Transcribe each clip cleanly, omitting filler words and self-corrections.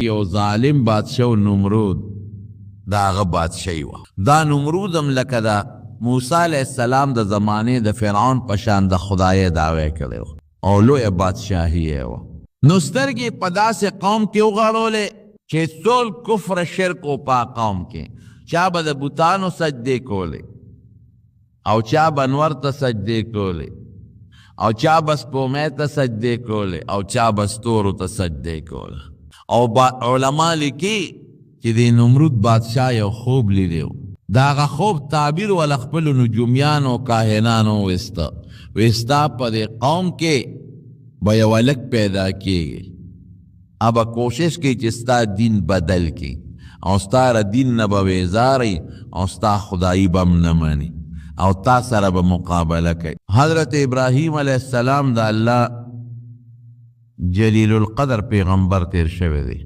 یو ظالم بادشاہ نمرود دا هغه بادشاہی وه. دا نمرود هم لکه دا موسی علیہ السلام د زمانې د فرعون په شان د خدای دعوی کړی و او لویه بادشاهي یې وه. نو سترګې په داسې قوم کې وغړولې چې ټول کفر شرک و په قوم کې. چا به د بوتانو سجدې کولې او چا به انور ته سجدې کولې او چا به سپومې ته سجدې کولې او چا به ستورو ته سجدې کولې. او علما لیکي چې د نمرود بادشاه یو خوب لیدی و. د هغه خوب تعبیر ول خپلو نجومیانو کاهنانو وستا په دې قوم کې به یو هلک پیدا کېږي، ابه کوشش کوي چې ستا دین بدل کړي او ستا له دین نه به ویزاری او ستا خدایي به هم نه مني او تا سره به مقابله کوي. حضرت ابراهیم علیه السلام د الله جلیل القدر پیغمبر تیر شوی دی.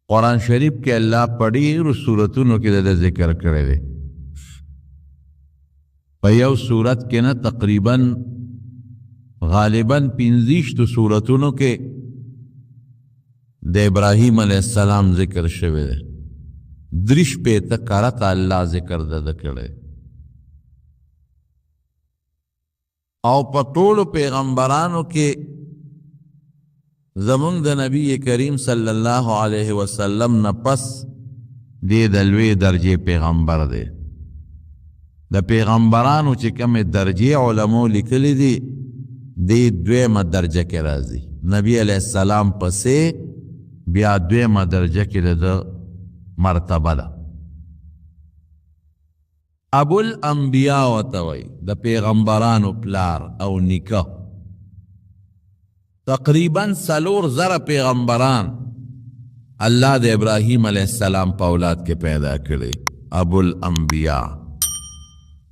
قرآن شریف کې الله په ډېرو سورتونو کې د ذکر کړی دی. په یو سورت کې نه تقریبا غالبا 15 سورتونو کې د ابراهیم علیه السلام ذکر شوی دی. 3 کرته الله ذکر د کړی او په ټولو پیغمبرانو کې زمونږ د نبی کریم صلی الله علیه وسلم نه پس دې د لوی درجې پیغمبر دی. د پیغمبرانو چې کومې درجې علمو لیکلي دي دې دویمه درجه کې راځي. نبی علیه السلام پسې بیا دویمه درجه کې د مرتبه ده. ابو الانبیاء ورته وایي، د پیغمبرانو پلار او نیکه. تقریبا 4,000 پیغمبران الله د ابراهیم علیه السلام په اولاد کې پیدا کړي. ابو الانبیاء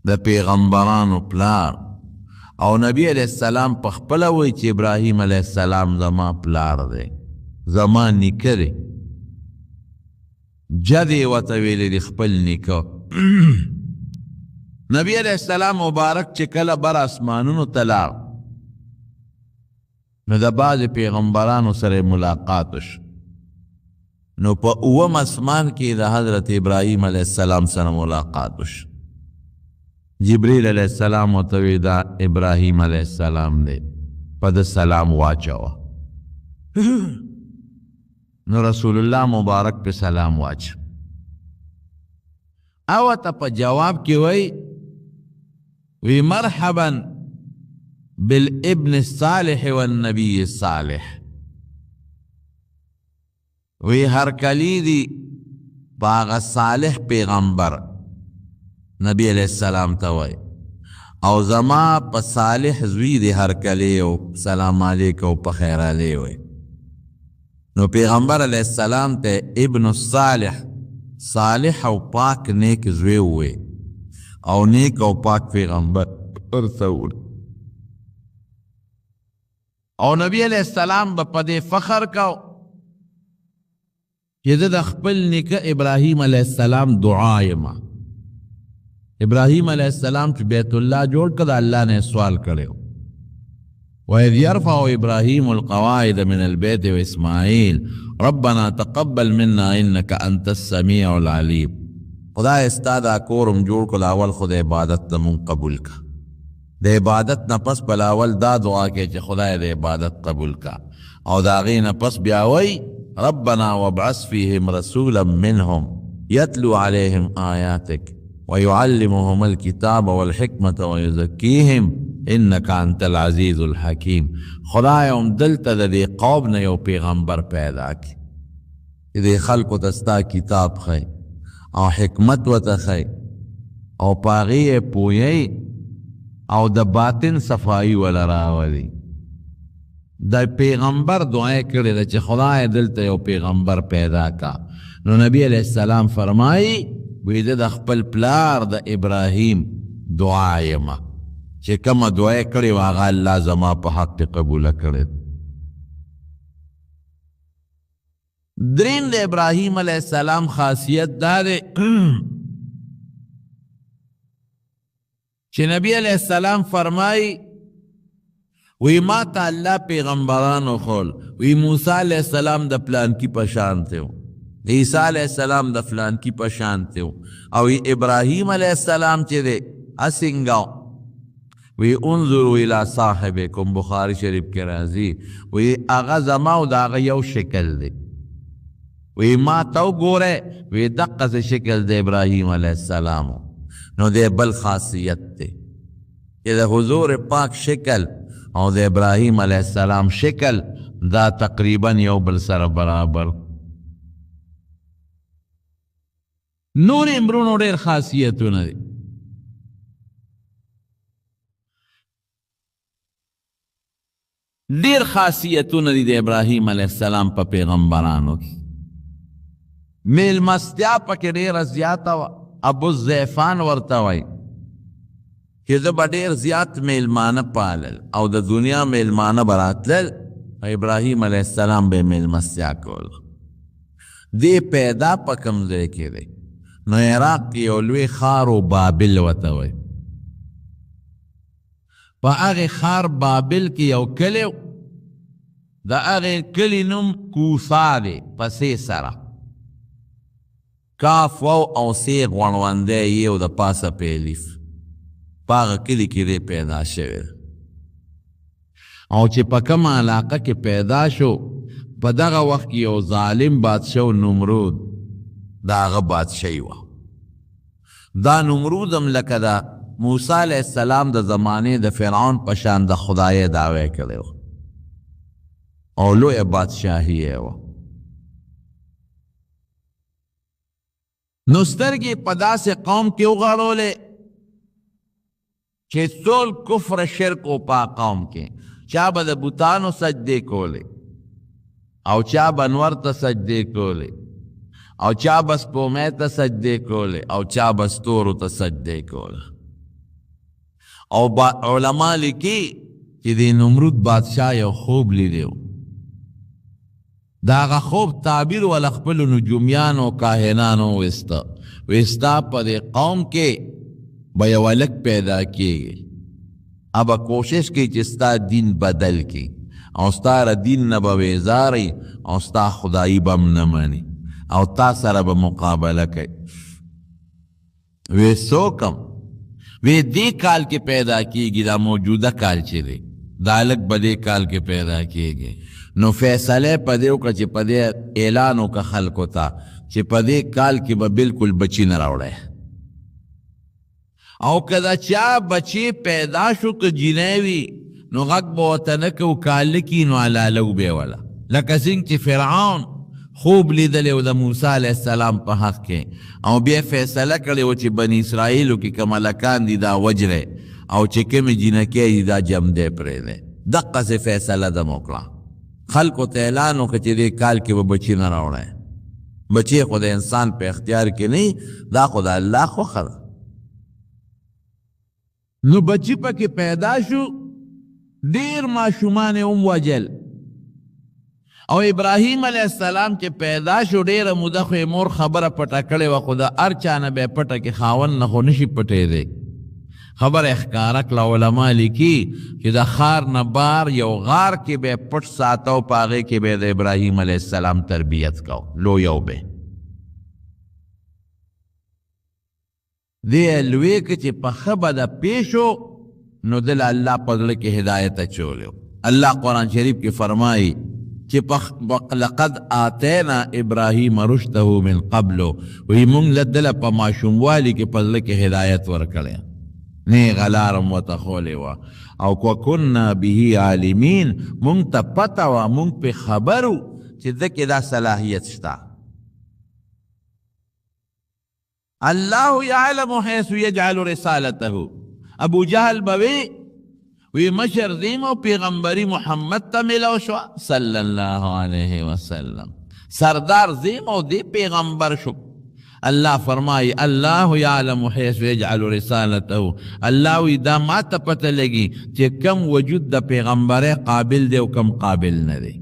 د پیغمبرانو پلار او نبی علیه السلام په خپله وایي چې ابراهیم علیه السلام زما پلار دی، زما نیکه دی. جد یې ورته ویلی دی خپل نیکه. نبی علیہ السلام مبارک چې کله بر اسمانونو ته لاړ نو د بعضې پیغمبرانو سره ملاقات وشو. نو په 9 اسمان کې د حضرت ابراهیم علیه السلام سره ملاقات وشو. جبریل علیه السلام ورته وی دا ابراهیم علیه السلام دی، په ده سلام واچوه. نو رسول الله مبارک په سلام واچو او ته په جواب کې وی مرحبا بالابن الصالح والنبی الصالح. وی هر کلی دی باغ صالح پیغمبر نبی علیہ السلام ته وی او زما په صالح زوی دی هر کلی او سلام علیکم په خیر علی وی. نو پیغمبر علیہ السلام ته ابن الصالح صالح او پاک نیک زوی وی او نیک او پاک پیغمبر ورسول. او نبی علیہ السلام به په دې فخر کو چې زه د خپل نیکه ابراهیم علیہ السلام دعا یم. ابراهیم علیہ السلام چې بیت الله جوړ کړ د الله نه سوال کړی وَإِذْ يَرْفَعُ إِبْرَاهِيمُ الْقَوَاعِدَ مِنَ الْبَيْتِ وَإِسْمَاعِيلُ رَبَّنَا تَقَبَّلْ مِنَّا إِنَّكَ أَنْتَ السَّمِيعُ الْعَلِيمُ. خدای ستا دا کورم جوړ کړ اول خو د عبادت نه مونږ قبول کا. د عبادت نه پس بل اول دا دعا کې چې خدای د عبادت قبول کا او د هغې نه پس بیا وی ربنا وابعث فیهم رسولا منهم یتلو علیهم آیاتک ویعلمهم الکتاب والحکمة ویزکیهم انک انت العزیز الحکیم. خدای هم دلته د دې قوم نه یو پیغمبر پیدا کی چې دې خلکو ته ستا کتاب خی او حکمت ورته خی او په هغې یې پوهی او د باطن صفایی وله راولي. د پیغمبر دعا یې کړې ده چې خدای دلته یو پیغمبر پیدا کا. نو نبی علیہ السلام فرمایي وی ده د خپل پلار د ابراهیم دعا یم چې کومه دعا یې کړې وه هغه الله زما په حق کې قبوله کړې. دریم د ابراهیم علیہ السلام خاصیت دا دی چې نبی علیہ السلام فرمایي وی ما تا اللہ پیغمبرانو خول وی موسیٰ علیہ السلام دا پلان کی پشانتے ہو، عیسیٰ علیہ السلام دا فلان کی پشانتے ہو، او ابراہیم علیہ السلام چے دے اسنگاو وی انظروا الى صاحبکم، بخاری شریف کے رازی وی اغا زماو دا اغا یو شکل دے، وی ما تو گورے وی دقا سے شکل دے ابراہیم علیہ السلام، نو دے بل خاصیت دے یہ دا حضور پاک شکل او دے ابراہیم علیہ السلام شکل دا تقریباً یو بل سر برابر. نور امرونو دیر خاصیتو ندی، دیر خاصیتو ندی دے ابراہیم علیہ السلام پا پیغمبرانو کی. میل مستیا پا کے دیر زیادہ ابو الزیفان ورطاوئی کہ دا با دیر زیاد میلمانہ پالل او دا دنیا میلمانہ براتلل، ابراہیم علیہ السلام بے میل مستیا کول. دے پیدا پا کمزے کے دے نو عراق کی اولوی خارو بابل وطاوئی، پا اغی خار بابل کی او کلیو دا اغی کلی نم کوسا دے پسی سرا کاف و او سیغ ونوندے یو دا پاسا پیلیف پاغ کلی کی دے پیدا شوید او چی پا کم علاقہ کی پیدا شو پا داغا وقت یو ظالم بادشاو نمرود داغا بادشاہیو دا نمرودم لکا دا موسیٰ علیہ السلام دا زمانے دا فرعون پشان دا خدای دعوے کرے ہو او لوی بادشاہی ہے وہ نسترگی پدا سے قوم کیوں غارو لے چھے سول کفر شرک و پا قوم کے چا با دا بوتانو سجدے کولے او چا با نور تا سجدے کولے او چا با سپومے تا سجدے کولے او چا با ستورو تا سجدے کولے. او علماء لکی کہ دی نمرود بادشاہ یو خوب لی دیو داغا خوب تعبیر والاخپل نجومیانو کاہنانو وستا پا دی قوم کے بیولک پیدا کیے گئے اب کوشش کی چستا دین بدل کی او ستا را دین نبا ویزاری او ستا خدای بم نمانی او تا سر با مقابلہ کئی وی سوکم وی دی کال کے پیدا کیے گی دا موجودہ کال چلے دالک بدے کال کے پیدا کیے گئے نو فیصلے پدیو کا چی پدے اعلانو کا خلقو تا چی پدے کال کی با بالکل بچی نراوڑے او کدا چا بچی پیدا شو که جنیوی نو غق بوتنکو کالکی نو علالو بیولا لکه سنگ چی فرعون خوب لیدلیو دا موسیٰ علیہ السلام پا حق کے او بیا فیصلہ کردیو چی بنی اسرائیلو کی کمالکان دی دا وجرے او چی کمی جنکی دی دا جم دے پرے دے دقا سے فیصلہ دا موکلا خلقو تیلانو کچی دے کال کی وہ بچی نہ روڑے بچی خود انسان پہ اختیار کی نہیں دا خود اللہ خو خر نو بچی پا کی پیدا شو دیر معشومان وجل او ابراہیم علیہ السلام کے پیدا شو دیر مدخو مور خبر پٹا کڑے و خدا ارچانا بے پٹا کی خاون نخو نشی پٹے دے خبر اخکارک لعلماء لکی کہ دا خار نبار یو غار کی بے پٹ ساتاو پاگے کی بے دا ابراہیم علیہ السلام تربیت کاؤ لو یو بے دے الوے کچی پخبا دا پیشو نو دل اللہ پدل کی ہدایت چولیو. اللہ قرآن شریف کی فرمائی کہ لقد آتینا ابراہیم رشدہ من قبلو وہی منگ لدل پا معشوم والی کی پدل کی ہدایت ورکلے نی غلارم و تخولے وا او کو کننا بیہی عالمین منگ تا پتا وا منگ پہ خبرو چی دکی دا صلاحیت شتا. اللہ یعلم حیث یجعل رسالتہ ابو جہل بوی وی مشر دیمو پیغمبری محمد تا ملو شو صلی اللہ علیہ وسلم سردار دیمو دی پیغمبر شو. اللہ فرمائی اللہ یعلم حیث یجعل رسالتہ اللہ وی دا ما تا پتہ لگی چی کم وجود دا پیغمبر قابل دے و کم قابل نہ دے.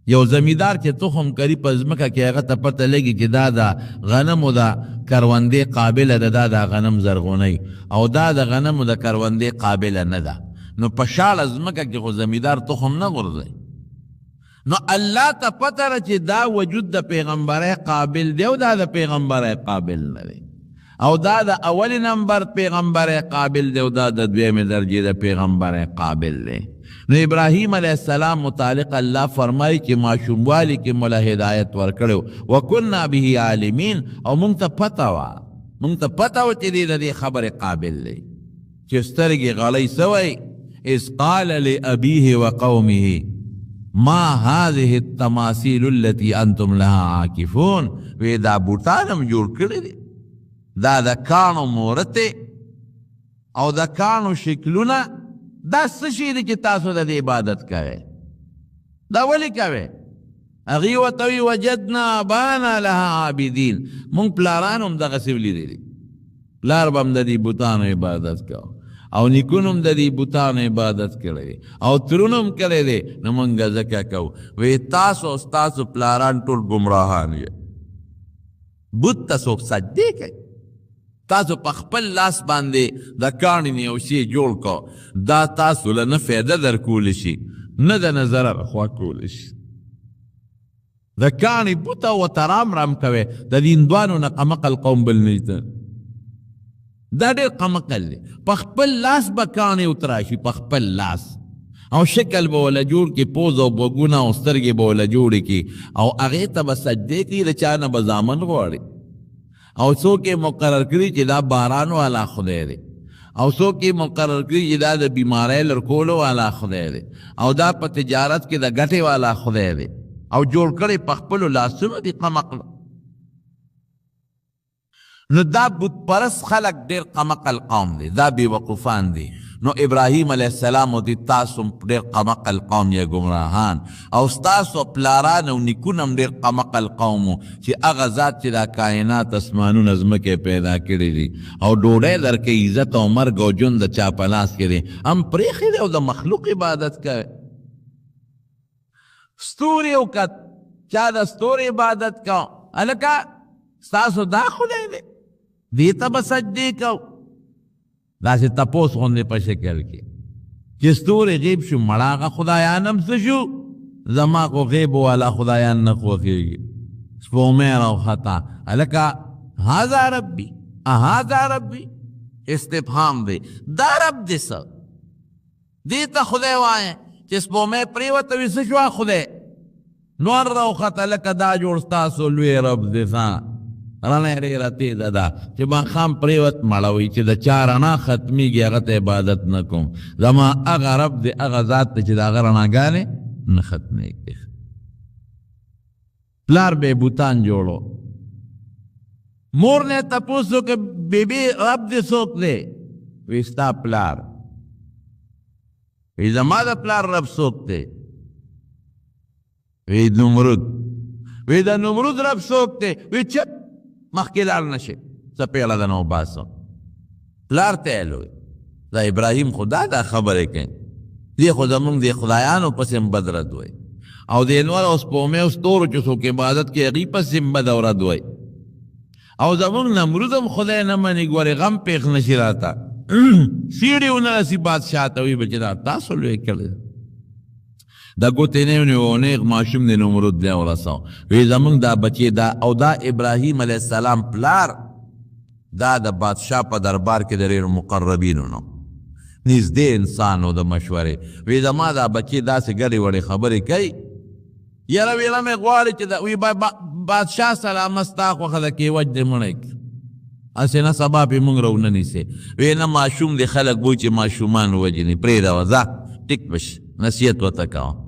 یو زمیدار چی تخم کری پزمکا کی اغا تا پتہ لگی چی دا دا غنم دا کروندے قابل دا دا غنم زرغونی او دا غنم دا کروندے قابل ندا نو پشال ازمکا کی خو زمیدار تخم نه غرزی نو اللہ تا پتہ را چی دا وجود دا پیغمبر قابل دے او دا پیغمبر قابل نرے او دا اول نمبر پیغمبر قابل دے او دا دویم درجے دا پیغمبر قابل دے نو ابراہیم علیہ السلام متعلق اللہ فرمائی کہ معشوم والی کی مولا ہدایت ورکڑو وکننا بھی عالمین او منگتا پتا وا چی دی خبر قابل دے چسترگی غلی سوئی اس قال لأبیه وقومه ما هذه التماثيل التي انتم لها عاکفون وی دا بوتانم جوڑ کردی دی دا کانو مورتے او دا کانو شکلونا دا سشیدی چی تاسو دا دی عبادت کرے دا ولی کرے اغیوتوی وجدنا بانا لها عابدین مونگ پلارانم دا غسیولی دی پلار بام دا دی بوتانو عبادت کرو او نکونم دا دی بوتانو عبادت کرے او ترونم کرے دے نمانگا زکا کو وی تاسو استاسو پلاران طول گمراہان یہ بوت تاسو سجدے کئی تاسو پخپل لاس باندے دا کانی نیوشی جوڑ کو دا تاسو لنا فیدہ در کولشی نا دا نظر رخوا کولشی دا کانی بوتا و ترام رام کوئے دا دیندوانو نا قمقل قوم بلنیتا دا دیر قمقل لی پخپل لاس با کانی اتراشی پخپل لاس او شکل بولا جوڑ کی پوز او بگونا او سترگی بولا جوڑی کی او اغیتا با سجدے کی رچانا بزامن غواری او سو کے مقرر کری چی دا باران والا خدای دے او سو کے مقرر کری چی دا بیماری لرکولو والا خدای دے او دا پا تجارت کی دا گٹے والا خدای دے او جوڑ کری پخپلو لاسونو دی قمقل نو دا بود پرس خلق دیر قمقل قوم دے دا بی وقفان دے نو ابراہیم علیہ السلام دی تاسو دیر قمقل قوم یا گمراہان او ستاسو پلاران او نکونم دیر قمقل قومو چی اغزات چی دا کائنات اسمانو نظمکے پیدا کری دی او ڈوڑے در کے عزت و مرگ و جن دا چاپلاس کری ہم پریخی دے او دا مخلوق عبادت کرے ستوری او کت چا دا ستوری عبادت کا الکا ستاسو دا خودے دے دیتا بسجدے کو دا سی تپوس خوندے پا شکل کی چستور غیب شو مڑاغا خدایانم سشو زما کو غیب والا خدایان نخوخی گی سپو میرا خطا الکا ہازا ربی استفہام دے دا رب دے سا دیتا خدای وائیں چسپو میں پریوتوی سشوا خدای نور رو خطا لکا دا جوڑستا لوی رب دے سا رانے ریرتی دا چی با خام پریوت مڑوی چی دا چارنا ختمی گی اغت عبادت نکم زما اغا رب دے اغا ذات دے چی دا اغا رانا گانے نختمی گی پلار بے بوتان جوڑو مور نے تپوسو کہ بی بی رب دے سوک دے ویستا پلار وی زما دا پلار رب سوک دے وی دا نمرود رب سوک دے وی چپ مخکلار نشے سپیلا دا نو باسو پلار تیلوی دا ابراہیم خدا دا خبرے کہیں دی خدا منگ دی خدایانو پسیم بدرد ہوئی او دینوار اس پومے اس طور چسو کے عبادت کے اغیب پسیم بدورد ہوئی او زمان نمرودم خدای نمانی گواری غم پیخ نشیراتا سیڑی انہا سی بادشاہ تاوی بچنا تاسو لوے کرده دا گوتے نیونی وونیغ معشوم دی نمرود دیا ورساو وی زمان دا بچی دا او دا ابراہیم علیہ السلام پلار دا بادشاہ پا دربار کے دریر مقربینو نو نیز دے انسانو دا مشورے وی زمان دا بچی دا سے گری وڑی خبری کئی یرا وی لمی غواری چی دا وی بادشاہ سلام استاق وخدا کی وجد منک اسی نا سبا پی منگ رو ننی سے وی نا معشوم دی خلق بوی چی معشومان وجنی پریدا وزا ٹک بش نصیت و تکاو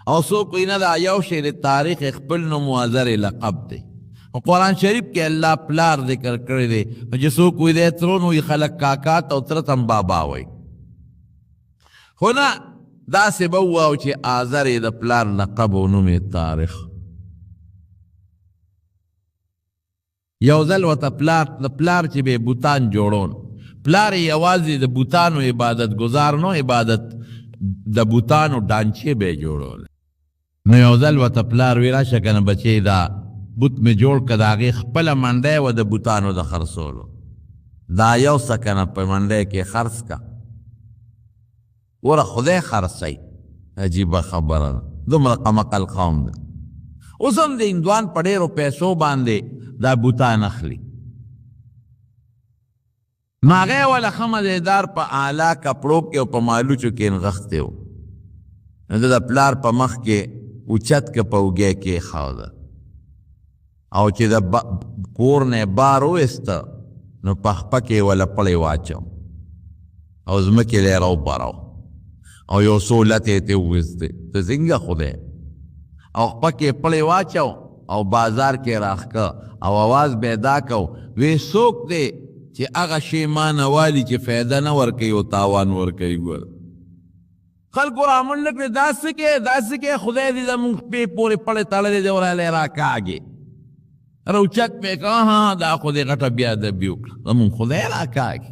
او سو کوئی نا دا یو شیر تاریخ اخپلنو موازر لقب دے قرآن شریف کے اللہ پلار ذکر کر دے جسو کوئی دے ترونو ای خلق کاکات او ترتم بابا ہوئی ہونا دا سے بواو چی آزر دا پلار لقب و نمی تاریخ یوزل و تا پلار چی بے بوتان جوڑون پلار یوازی دا بوتانو عبادت گزارنو عبادت دا بوتانو ڈانچے بے جوڑون نو یوزل و تا پلار ویرا شکن بچے دا بوت میں جوڑ کدا آگے خپل منڈے و دا بوتانو دا خرسولو دا یو سکن پر منڈے کے خرس کا ورا خدای خرڅی. عجیبه خبره ده، دومره قمقل قوم ده. اوس هم د هندوان په ډېرو پیسو باندې دا بوتان اخلي. نو هغه یې وله ښه مزېدار په اعلی کپړو کې او په مالوچو کې نغښتی و. نو ده د پلار په مخ کې اوچت که په اوږې کې ایښوده، او چې د کور نه یې بار وویسته نو په خپه کې یې وله پړی واچو او ځمکې له یې راوبارو او یو څو لتې یې ترې وویستې. ته څنګه خدای؟ او خپه کې یې پړی واچو او بازار کې یې راښکه او اواز پیدا کو، وی څوک دی چې هغه شی ما نه والي چې فایده نه ورکوي او تاوان ورکوي؟ ګوره خلکو رامنډه کړې، دا څه کې دا څه کې، خدای دې زمونږ پې پورې پړې تړلې دی ورالی راکاږې. روچک پې که ها دا خو دې غټه بېادبي وکړه، زمونږ خدای راکاږي.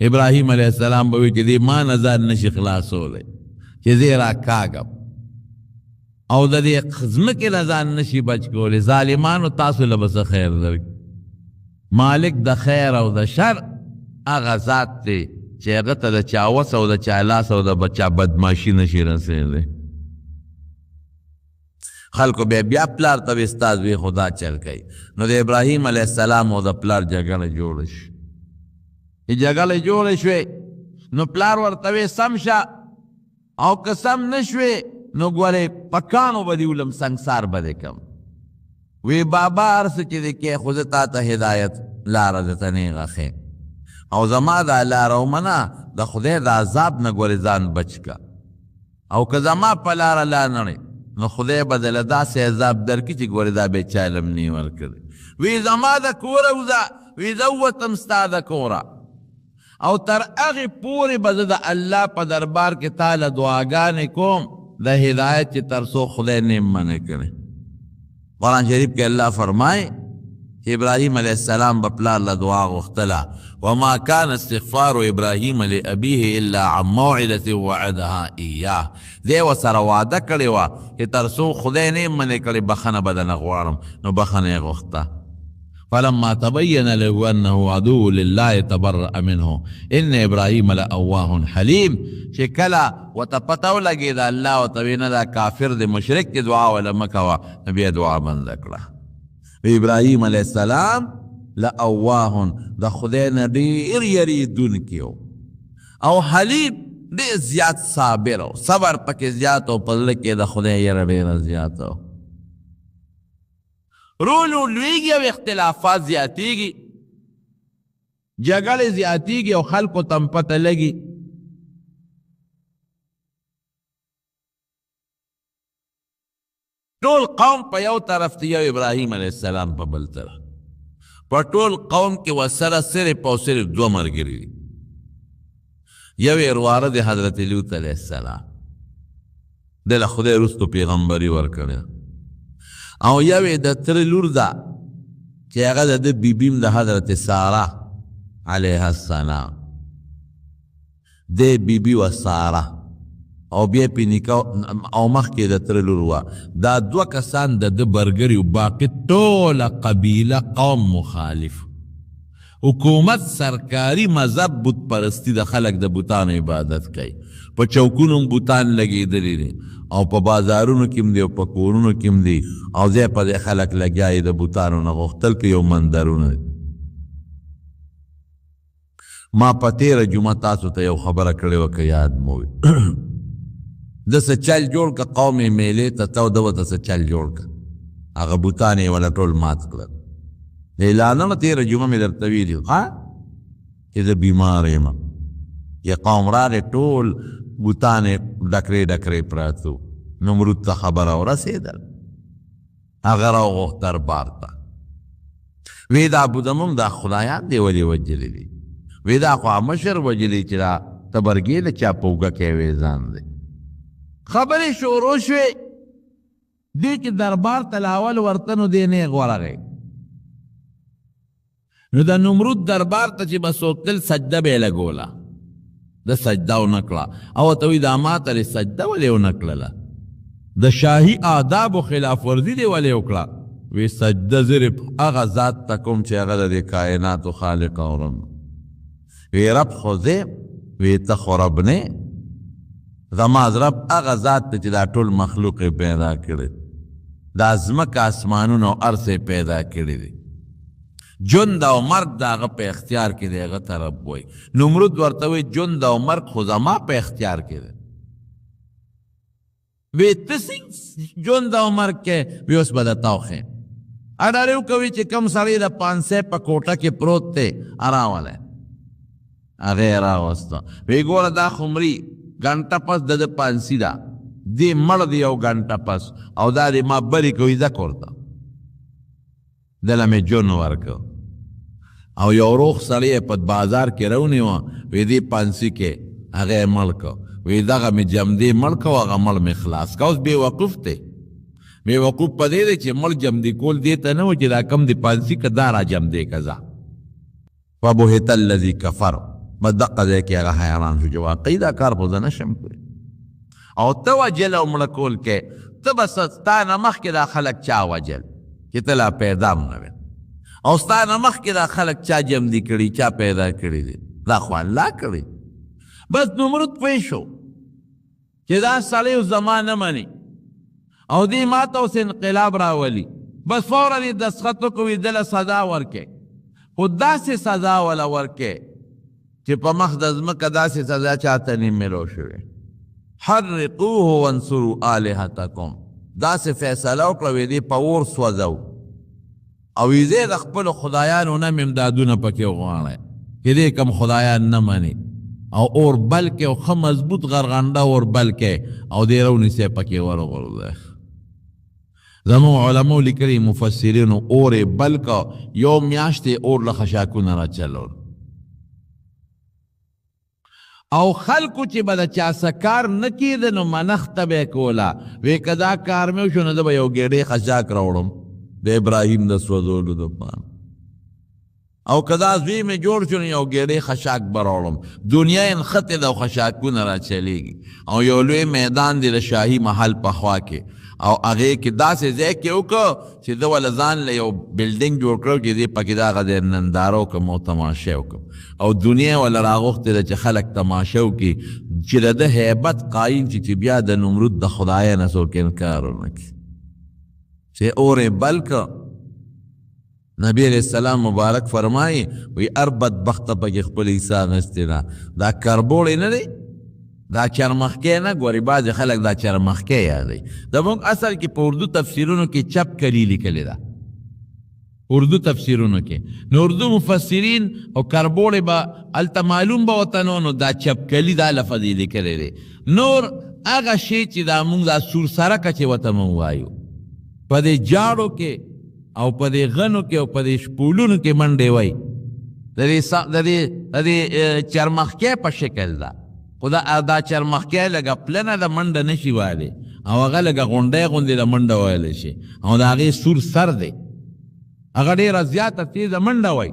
ابراهیم علیه السلام به وایي چې دې ما نه ځان نشي خلاصولی چې زه یې راکاږم او د دې ځمکې نه ځان نشي بچ کولی. ظالمانو تاسو له به څه خیر درکړي. مالک د خیر او د شر هغه ذات دی چې هغه ته د چا وس او د چا لاس او د چا بدماشي نشي رسېدی. خلکو بیا پلار ته به استاد وی خدا چل کوي. نو د ابراهیم علیه السلام او د پلار جګړه جوړه شوه. چې جګړه جوړه شوې نو پلار ورته وی سم شه، او که سم نه شوې نو ګورې په کاڼو به دې ولم سنګسار به دې کم. وی بابا هر څه چې دې کې خو زه تا ته هدایت لاره درته نیغه ښیم او زما دا لاره ومنه، د خدای د عذاب نه ګورې ځان بچ که، او که زما په لاره لا نړې نو خدای به دله داسې عذاب درکړي چې ګورې دا بې چا علم نه ورکړی. وی زما د کوره وځه، وی زه ووتم ستا د کوره او تر هغې پورې به زه د الله په دربار کې تا له دعاګانې کوم د هدایت چې تر څو خدای نه منع کړي. قرآن شریف کې الله فرمایي چې ابراهیم علیه السلام به پلار له دعا غوښتله، وما كان استغفار ابراهیم لابیه الا عن موعظة وعدها ایاه. دی ورسره وعده کړې وه چې تر څو خدای نه منع کړي بخښنه به درنه غواړم، نو بخښنه یې غوښته. فلما تبين له انه عدو لله تبرأ منه ان ابراهیم لأواه حلیم. چې کله ورته پته ولګېده الله ورته وی نه دا کافر دی مشرک دی دعا وله مه کوه، نو بیا دعا بنده کړه. ابراهیم علیه السلام لأواه د خدای نه ډېر یریدونکی و او حلیم ډېر زیات صابر و، صبر پکې زیات او په زړه کې د خدای یره ډېره زیاته و. رولو لویږي او اختلافات زیاتیږي، جګړې زیاتیږي او خلکو ته هم پته لګي. ټول قوم په یو طرف ته، یو ابراهیم علیه السلام په بل طرف. په ټول قوم کې ورسره صرف او صرف دوه ملګري دي. یو یې ورواره د حضرت لوط علیه السلام، ده له خدای وروستو پیغمبري ورکړې، او یو یې د تره لور ده چې هغه د ده بیبیم د حضرت ساره علیه السلام، دی بیبي و ساره او بیا پې نکاح او مخکې د تره لور وه. دا دوه کسان د ده برګري و، باقي ټوله قبیله قوم مخالف. حکومت سرکاري مذهب بت پرستی، د خلک د بوتانو عبادت کوي، په چوکونو بوتان لګېدلي دي او په بازارونو کې هم دي او په کورونو کې هم دي، او ځای په ځای خلک لګیا یې د بوتانو نه غوښتل که یو منظرونه دي. ما په تېره جمعه تاسو ته یو خبره کړې وه که یاد مو وي. ده څه چل جوړ که قوم یې میلې ته ته ده ورته څه چل جوړ که، هغه بوتان یې وله ټول مات کړل. اعلانونه تېره جمعه مې درته ویلي چې زه بیمار یم، یا قوم راغې ټول بوتان یې ډکرې ډکرې پراته. نمرود ته خبره ورسېدل، هغه راوغوښت دربار ته، وی دا بودمم دا خدایان دی ولې وجلې دي؟ وی دا خو مشر وجلې چې دا تبرګې د چا په اوږه کې وی ځان دی. خبرې شروع شوې، دې چې دربار ته لاول ورته نو دې نیغ ورغی. نو د نمرود دربار ته چې به څوک تل سجده به یې لګوله، د سجده ونه کړه، او ورته وایي دا ما ته سجده ولې ونه کړله؟ د شاهي آدابو خلاف ورزي دې ولې وکړه؟ وی سجده صرف هغه ذات ته کوم چې هغه د دې کائناتو خالق او رب. وی رب خو زه، وی ته خو رب نه، زما رب هغه ذات ته چې دا ټول مخلوق پیدا کړی دا ځمکه اسمانونه او ارض پیدا کړی دی ژوند او مرګ د هغه په اختیار کې دی هغه ته رب وایي نمرود ورته وایي ژوند او مرګ خو زما په اختیار کې دی وی ته څنګه ژوند او مرګ کې وی اوس به درته وښیم اډاره وکوي چې کم سړی د 500 په کوټه کې پروت دی راولی هغه یې راوسته وی ګوره دا خمري ګنټه پس د پانسي ده دې مړ دی یو ګنټه پس او دا دې ما بری کوي زه کورته دله مې جون ورکړ او یو روغ سړی په بازار کې راونیوه وی دې پانسي کې هغه یې مړ کړ وی دغه مې جمدې مړ کړ هغه مړ مې خلاص کړ اوس بې وقوف دی بې وقوف په دې دی چې مړ جمدې کول دې ته نه و چې دا کم د پانسي که دا را جمدې که ځه فبهت الذي کفر بس دقه ځای کې هغه حیران شو چې واقعي دا کار خو زه نشم کولی او ته وجل او مړه کول کې ته به ستا نه مخکې دا خلک چا وجل چې ته لا پیدا هم نه وې او ستا نه مخکې دا خلک چا جمدي کړي چا پیدا کړي دي دا خو الله کړي بس نمرود پوه شو چې دا سړی زما نه مني او دې ما ته اوس انقلاب راولي بس فورا دې دستخط وکړي دله سزا ورکې خو داسې سزا وله ورکې چې په مخ د ځمکه داسې سزا چاته نه ملو شوې حرقوه وانصروا آلهتکم داسې فیصله وکړه وې دې په اور سوځو او یې د خپلو خدایانو نه مې امدادونه پکې وغواړئ چې دې کوم خدایان نه مني او اور بل کې او ښه مضبوط غرغنډه اور بل کې او دې رونیسئ پکې ورغورځئ زموږ علماو لیکلي مفسرینو اور یې بل که یو میاشتې اور له خشاکونه راچلول او خلکو چې به د چا څه کار نه کېده نو منښته به یې کوله وی که دا کار مې وشو نو زه به یو ګېډۍ خشاک راوړم د ابراهیم د سوځولو دپاره او که دا زوی مې جوړ شو نو یو ګېډۍ خشاک به راوړم دنیا یې نښتې ده او خشاکونه راچلیږي او یو لوی میدان دی د شاهي محل په خوا کې او هغې کې داسې ځای کې وکړه چې ده وله ځان له یو بلډینګ جوړ کړو چې دې پکې د هغه د ننداره وکړم او تماشه وکړم او دنیا وله راغوښتې ده چې خلک تماشه وکړي چې د ده هیبت قایم شي چې بیا د نمرود د خدایه نه څوک انکار ونه کړي چې اور یې بل کړه نبی علیہ السلام مبارک فرمایي وی هر بدبخته پکې خپل حصه اخیستې ده دا کربوړی نه دی دا چرمخکی نه ګورې بعضې خلک دا چرمخکی یادوي زموږ اصل کې په اردو تفسیرونو کې چپ کلی لیکلې ده اردو تفسیرونو کې نو اردو مفسرین او کربوړی به هلته معلوم به ورته نو دا چپ کلی دا لفظ یې لیکلی دی نور هغه شی چې دا مونږ دا سورسرکه چې ورته مونږ وایو په دې جاړو کې او په دې غنو کې او په دې شپولونو کې منډې وای د دې چرمخکی په شکل ده خو دا چرمخکی لږه پلنه د منډه نشي وایلی او هغه لږه غونډی غوندې د منډه ویلی شي او د هغې سور سر دی هغه ډېره زیاته تیزه منډه وای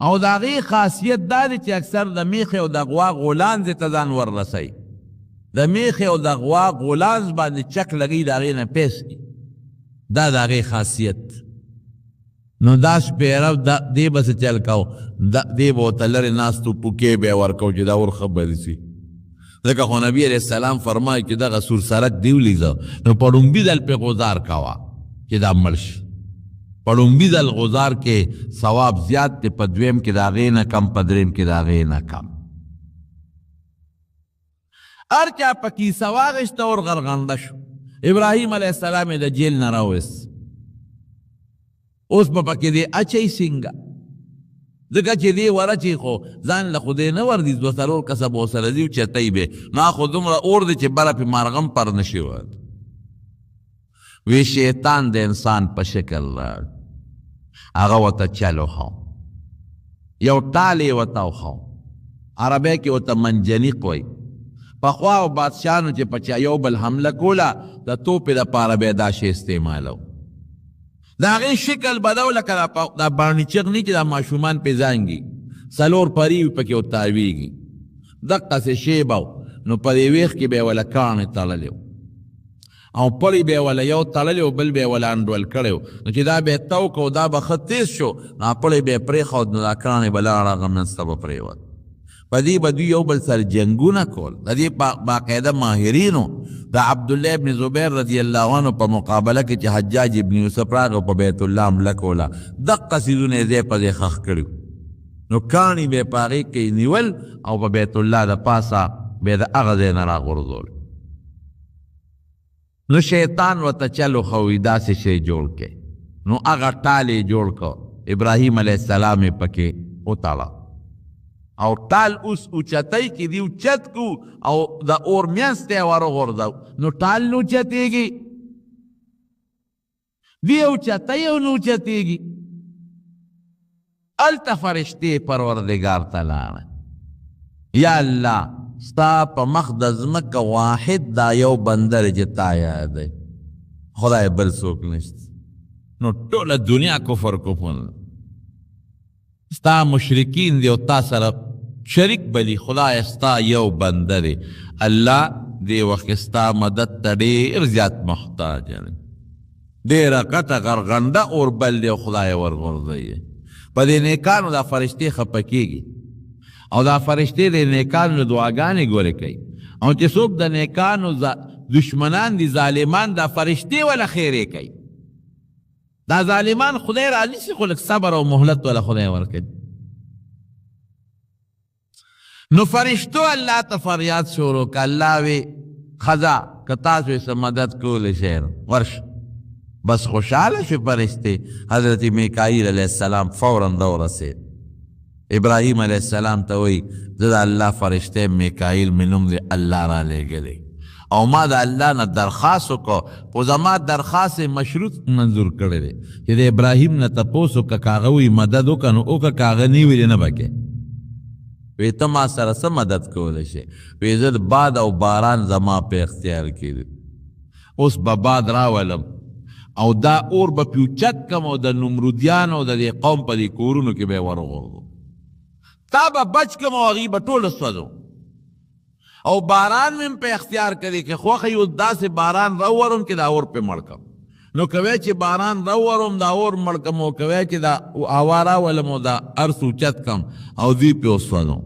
او د هغې خاصیت دا دی چې اکثر د میخې او د غوا غولانځې ته ځان وررسوي د میخې او د غوا غولانځ باندې چک لګوي د هغې نه پیس کي دا د هغې خاصیت نو دا شپېره دې به څه چل کو دې به ورته لرې ناستو پوکې به یې ورکو چې دا ور خبرې سي ځکه خو نبي علیه السلام فرمایي چې دغه سور سرک دې ولیده نو په ړومبي ځل پې غزار کوه چې دا مړ شي په ړومبي ځل غزار کې ثواب زیات دی په دویم کې د هغې نه کم په دریم کې د هغې نه کم هر چا په کیسه واغېسته ور غرغنده شو ابراهیم علیه السلام یې د جیل نه راوست اوس به پکې دی اچوي څنګه ځکه چې دی ورچې خو ځان له خو دی نه وردي دوه څلور کسه به ورسره ځي چتی به ما خو دومره اور دی چې بره پې مارغم پر نه شي وی شیطان د انسان په شکل راړ هغه ورته چل وښو یو ټال یې ورته وښو عربی کې ورته منجنیق وایي پخوا او بادشاهانو چې په چا یو بل حمله کوله د توپې دپاره به یې دا شی استعمالو د هغې شکل بدو لکه دا باڼیچغ نه چې دا ماشومان پې زانګي څلور پري پکې ورتاویږي دقسې شی به نو په دې ویښ کې به یې وله کاڼې تړلې او پړی به یې وله یو تړلې او بل به یې وله انډول کړی نو چې دا به یې تو کو دا به ښه تیز شو نو پړی به یې پرېښود نو دا کاڼې به لاړه هغه منځته به پرېوت پدی بدوی یو بل سر جنگونه کول د دې باقاعده ماهرینو د عبدالله ابن زبیر رضی الله عنه په مقابله کې چې حجاج ابن یوسف راغی په بیت الله حمله کوله دقه څیزونه یې ځای په ځای ښخ کړي نو کاڼي به یې په هغې کې نیول او په بیت الله د پاسه به یې د هغه ځای نه راغورځول نو شیطان ورته چل وښوي داسې شی جوړ کړي نو هغه ټال یې جوړ کړ ابراهیم علیه السلام یې پکې وتاړه او ټال اوس اوچتۍ کې دی اوچت کو او د اور منځ ته یې ورغورځو نو ټال نه اوچتېږي دی اوچتۍ او نه اوچتېږي هلته فرشتې پروردګار ته لاړه یا الله ستا په مخ د ځمکه واحد دا یو بنده دی چې تا یادوي خدای بل څوک نشته نو ټوله دنیا کفر کفن ستا مشرکین دی او تا سره شریک بلی خدای ستا یو بنده دی الله دې وخت ستا مدد ته ډېر زیات محتاج دی ډېره غټه غرغنده اور بل دی او خدای ورغورځوي په دې نیکانو دا فرشتې خفه کېږي او دا فرشتې د نیکانو دعاګانې ګورې کوي او چې څوک د نیکانو دشمنان دي ظالمان دا فرشتې ولا خیرې کوي دا ظالمان خدای را نیسي خو لږ صبر او مهلت ولا خدای ورکوي نو فرشتو الله ته فریاد شروع که الله وی ښځه که تاسو یې څه مدد کولی شئ ورشه بس خوشحاله شو فرشتې حضرت میکائیل علیه السلام فورا ورسېد ابراهیم علیه السلام ته وی زه د الله فرشته میکائیل مې نوم دی الله را لېږلی او ما د الله نه درخواست وکړو خو زما درخواست مشروط منظور کړی دی چې د ابراهیم نه تپوس وکړه که هغه وایي مدد وکړه نو وکړه که هغه نه ویلې نه به کې وی ته ما سره څه مدد کولی شي وی زه د باد او باران زما په اختیار کې دی اوس به باد راولم او دا اور به پې اوچت کم او د نمرودیانو د دې قوم په دې کورونو کې به یې ورغورځو تا به بچ کم او هغوی به ټوله سوځو او باران مې په اختیار کړي که خوښه یو داسې باران راوورم چې دا اور پې مړ کړم نو کوی چې باران راوورم دا اور مړ کړم او کوی چې دا هوا راولم او دا ارس اوچت کړم او دوی پې وسوځو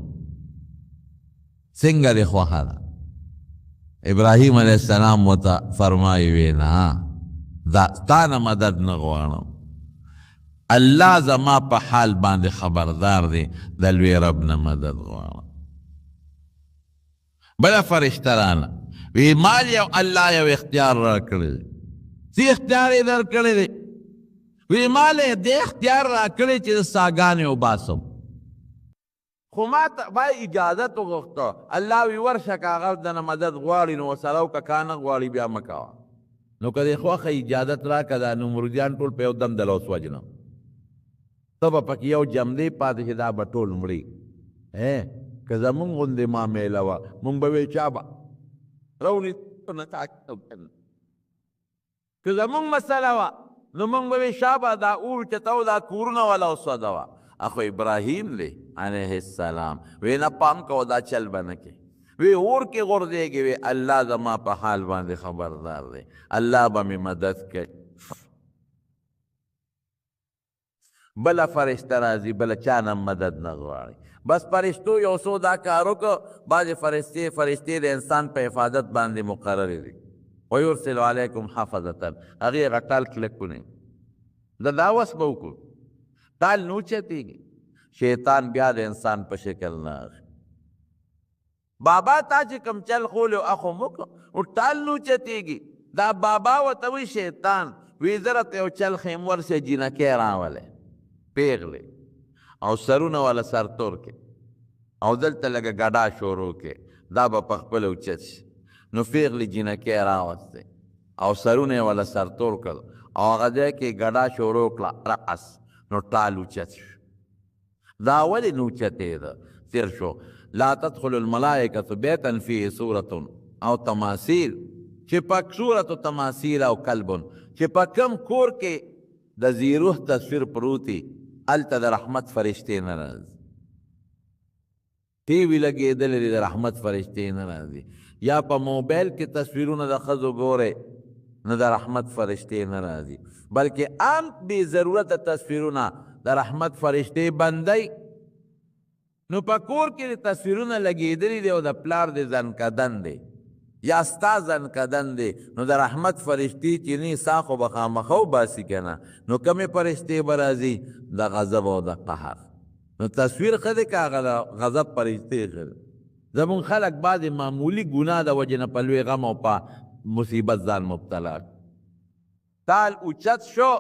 څنګه دې خوښه ده ابراهیم علیه السلام ورته فرمایي وی نه دا تا نه مدد نه غواړم الله زما په حال باندې خبردار دی د لوی رب نه مدد غواړم بله فرشته رانه وی مال یو الله یو اختیار را کړی دی څه اختیار یې در کړی دی وی مال یې دې اختیار را کړی چې د ساګانې وباسم خو ما ته باید اجازت وغوښته الله وی ورشه که هغه دنه مدد غواړي نو ورسره وکړه که نه غواړي بیا مه کوه نو که دې خوښه اجازت راکړه دا نمرودیان ټول په یو دم د لوس وجنم ته به پکې یو جمدې پاتې چې دا به ټول مري که زمونږ غوندې معامله وه مونږ به وی چا به که زمونږ مسله وه نو مونږ به وی شا به دا اور چته و دا کورونه وله وسوځوه اخو ابراهیم دی علیه السلام وی نه پام کوه دا چل به نه کې وی اور کې غورځېږي وی الله زما په حال باندې خبردار دی الله به مې مدد کوي بله فرشته راځي بله چا نه مدد نه غواړي بس فرشتو یو څو دا کار وکړه بعضې فرشتې د انسان په حفاظت باندې مقررې دي ویرسل علیکم حفظة هغې هغه ټال کلک ونی دا وس به وکړو ټال نه اوچتېږي شیطان بیا د انسان په شکل نه اخلي بابا تا چې کم چل خولی اخو مکو او ټال نه اوچتېږي دا بابا ورته وی شیطان وی زه راته یو چل خیم ورسې جینکۍ راولی پیغلی او سرونه والا سرتور کې او دلته لږه ګډا شروع کې دا به په خپله اوچت شي نو پیغلی جینکۍ راوستی او سرونه والا سرتور کړ او هغه ځای کې ګډا شروع کړه رقص نو ټال اوچت شو دا ولې نه اوچتېده تیر شو لا تدخل الملائکة بیتا فیه صورة او تماثیل چې په صورت تماثیل او کلبون چې په کم کور کې د زیروح تصویر پروتی هلته د رحمت فرشتې نه راځي ټي وي لګېدلی دی د رحمت فرشتې نه راځي یا په موبایل کې تصویرونه د ښځو ګورې نو د رحمت فرشتې نه راځي بلکې عام بې ضرورته تصویرونه د رحمت فرشتې بندی نو په کور کې تصویرونه لګېدلي دی او د پلار د زنکدن دی یا ستا زنکدن دی نو د رحمت فرشتي چې نه سا خو به خامخا وباسي که نه نو کمې فرشتې به راځي د غضب او د قهر نو تصویر ښه دی که هغه د غضب فرشتې ښه دی زمونږ خلک بعضې معمولي ګناه د وجې نه په لوی غم او په مصیبت ځان مبتلا تال اوچت شو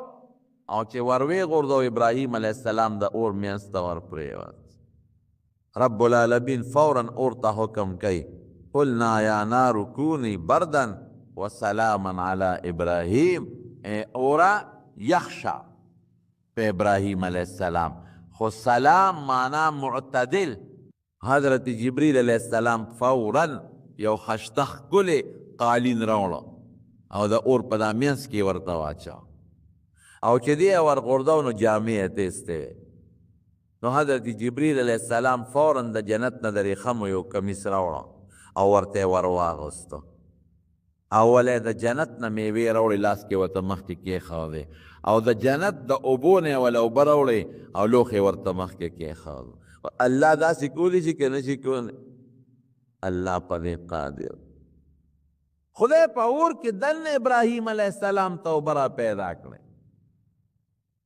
او چې وروی غورځو ابراهیم علیه السلام د اور منځ ته ورپرېوت رب العالمین فورا اور ته حکم کوي قلنا یا نار کونی بردا وسلاما علی ابراهیم اورا یخشا په ابراهیم علیه السلام خو سلام معنا معتدل حضرت جبریل علیه السلام فورا یو خشته ښکلې قالین راوړه او د اور په دا منځ کې ورته واچوه او چې دی ورغورځو نو جامې یې تیستې نو حضرت جبریل علیه السلام فورا د جنت نه د ریخمو یو کمیس راوړه او ورته یې ور واغوسته اولی د جنت نه میوې راوړې لاس کې ورته مخکې کېښودې او د جنت د اوبو نه یې وله اوبه راوړې او لوښې ورته مخکې کېښود الله داسې کولی شي که نه شي کولی الله په دې قادر خدای په اور کې دننه ابراهیم علیه السلام ته اوبه را پیدا کړی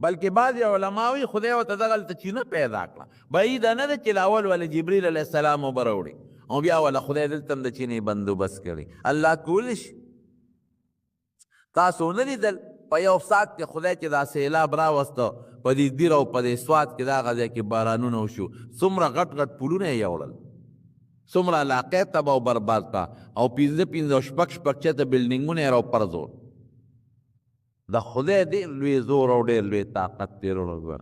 بلکې بعضې علما وایي خدای ورته دغلته چینه پیدا کړه بعیده نه ده چې لاول وله جبریل علیه السلام اوبه راوړي او بیا وله خدای دلته هم د چینې بندوبست کړي الله کولی شي تاسو ونه لیدل په یو ساعت کې خدای چې دا سیلاب راوسته په دې دیر او په دې سوات کې دغه ځای کې بارانونه وشو څومره غټ غټ پلونه یې یوړل څومره علاقې تباه او برباد کړه او پنځه او شپږ چته بلډینګونه یې راوپرځول د خدای ډېر لوی زور او ډېر لوی طاقت تېرولو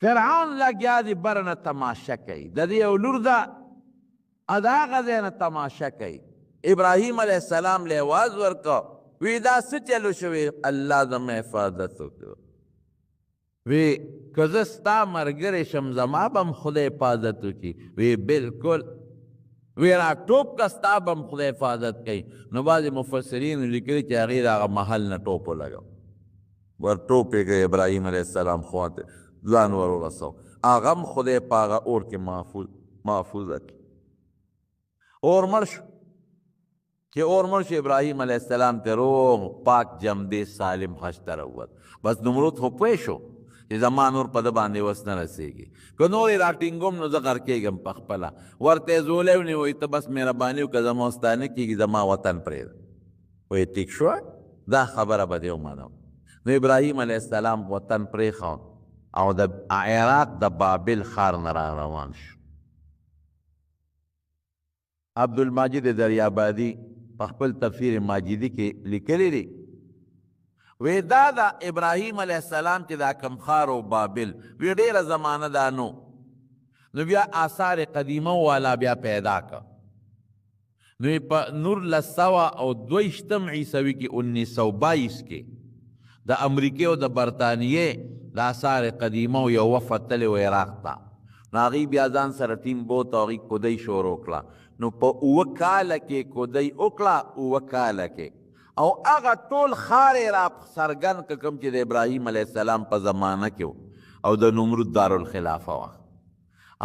فرعون لګیا دی بر نه تماشه کوي د دې یو لور ده د هغه ځای نه تماشه کوي ابراهیم علیه السلام له آواز ورکړه وی دا څه چلو شوی الله زما حفاظت وکړه وی که زه ستا ملګری شم زما به هم خدای حفاظت وکړي وی بلکل وی را ټوپ که ستا به هم خدای حفاظت کوي نو بعضې مفسرین لیکلي چې هغې د هغه محل نه ټوپ ولګو ور ټوپ یې کوي ابراهیم علیه السلام خواته ځان ور ورسو هغه هم خدای په هغه اور کې محفوظه کړي اور مړ شو چې اور مړ شو ابراهیم علیه السلام ته روغ پاک جمدې سالم خشته راووت بس نمرود خو پوه شو چې زما نور په ده باندې وس نه رسېږي که نور یې راټینګوم نو زه غر کېږم په خپله ورته یې زولی ونیوی ته بس مهرباني وکړه زما ستا نه کېږي زما وطن پرېږده وایي ټیک شوه دا خبره به دې ومنم نو ابراهیم علیه السلام وطن پرېښود او د عراق د بابل ښار نه را روان شو عبدالماجد دریابادي په خپل تفسیر ماجدي کې لیکلی دی وی دا د ابراهیم علیه السلام چې دا کم ښار و بابل وی ډېره زمانه دا نو بیا آثار قدیمه والا بیا پیدا که نو په 1922 عیسوي کې 1922 کې د امریکې او د برطانیې د آثار قدیمه یو وفد تللی و عراق ته نو هغې بیا ځان سره ټیم بوت او هغې کودۍ شروع کړه نو په 9 کاله کې کودۍ وکړه 9 کاله کې او هغه ټول ښار یې را څرګند که کوم چې د ابراهیم علیه السلام په زمانه کې او د نمرود دارالخلافه وه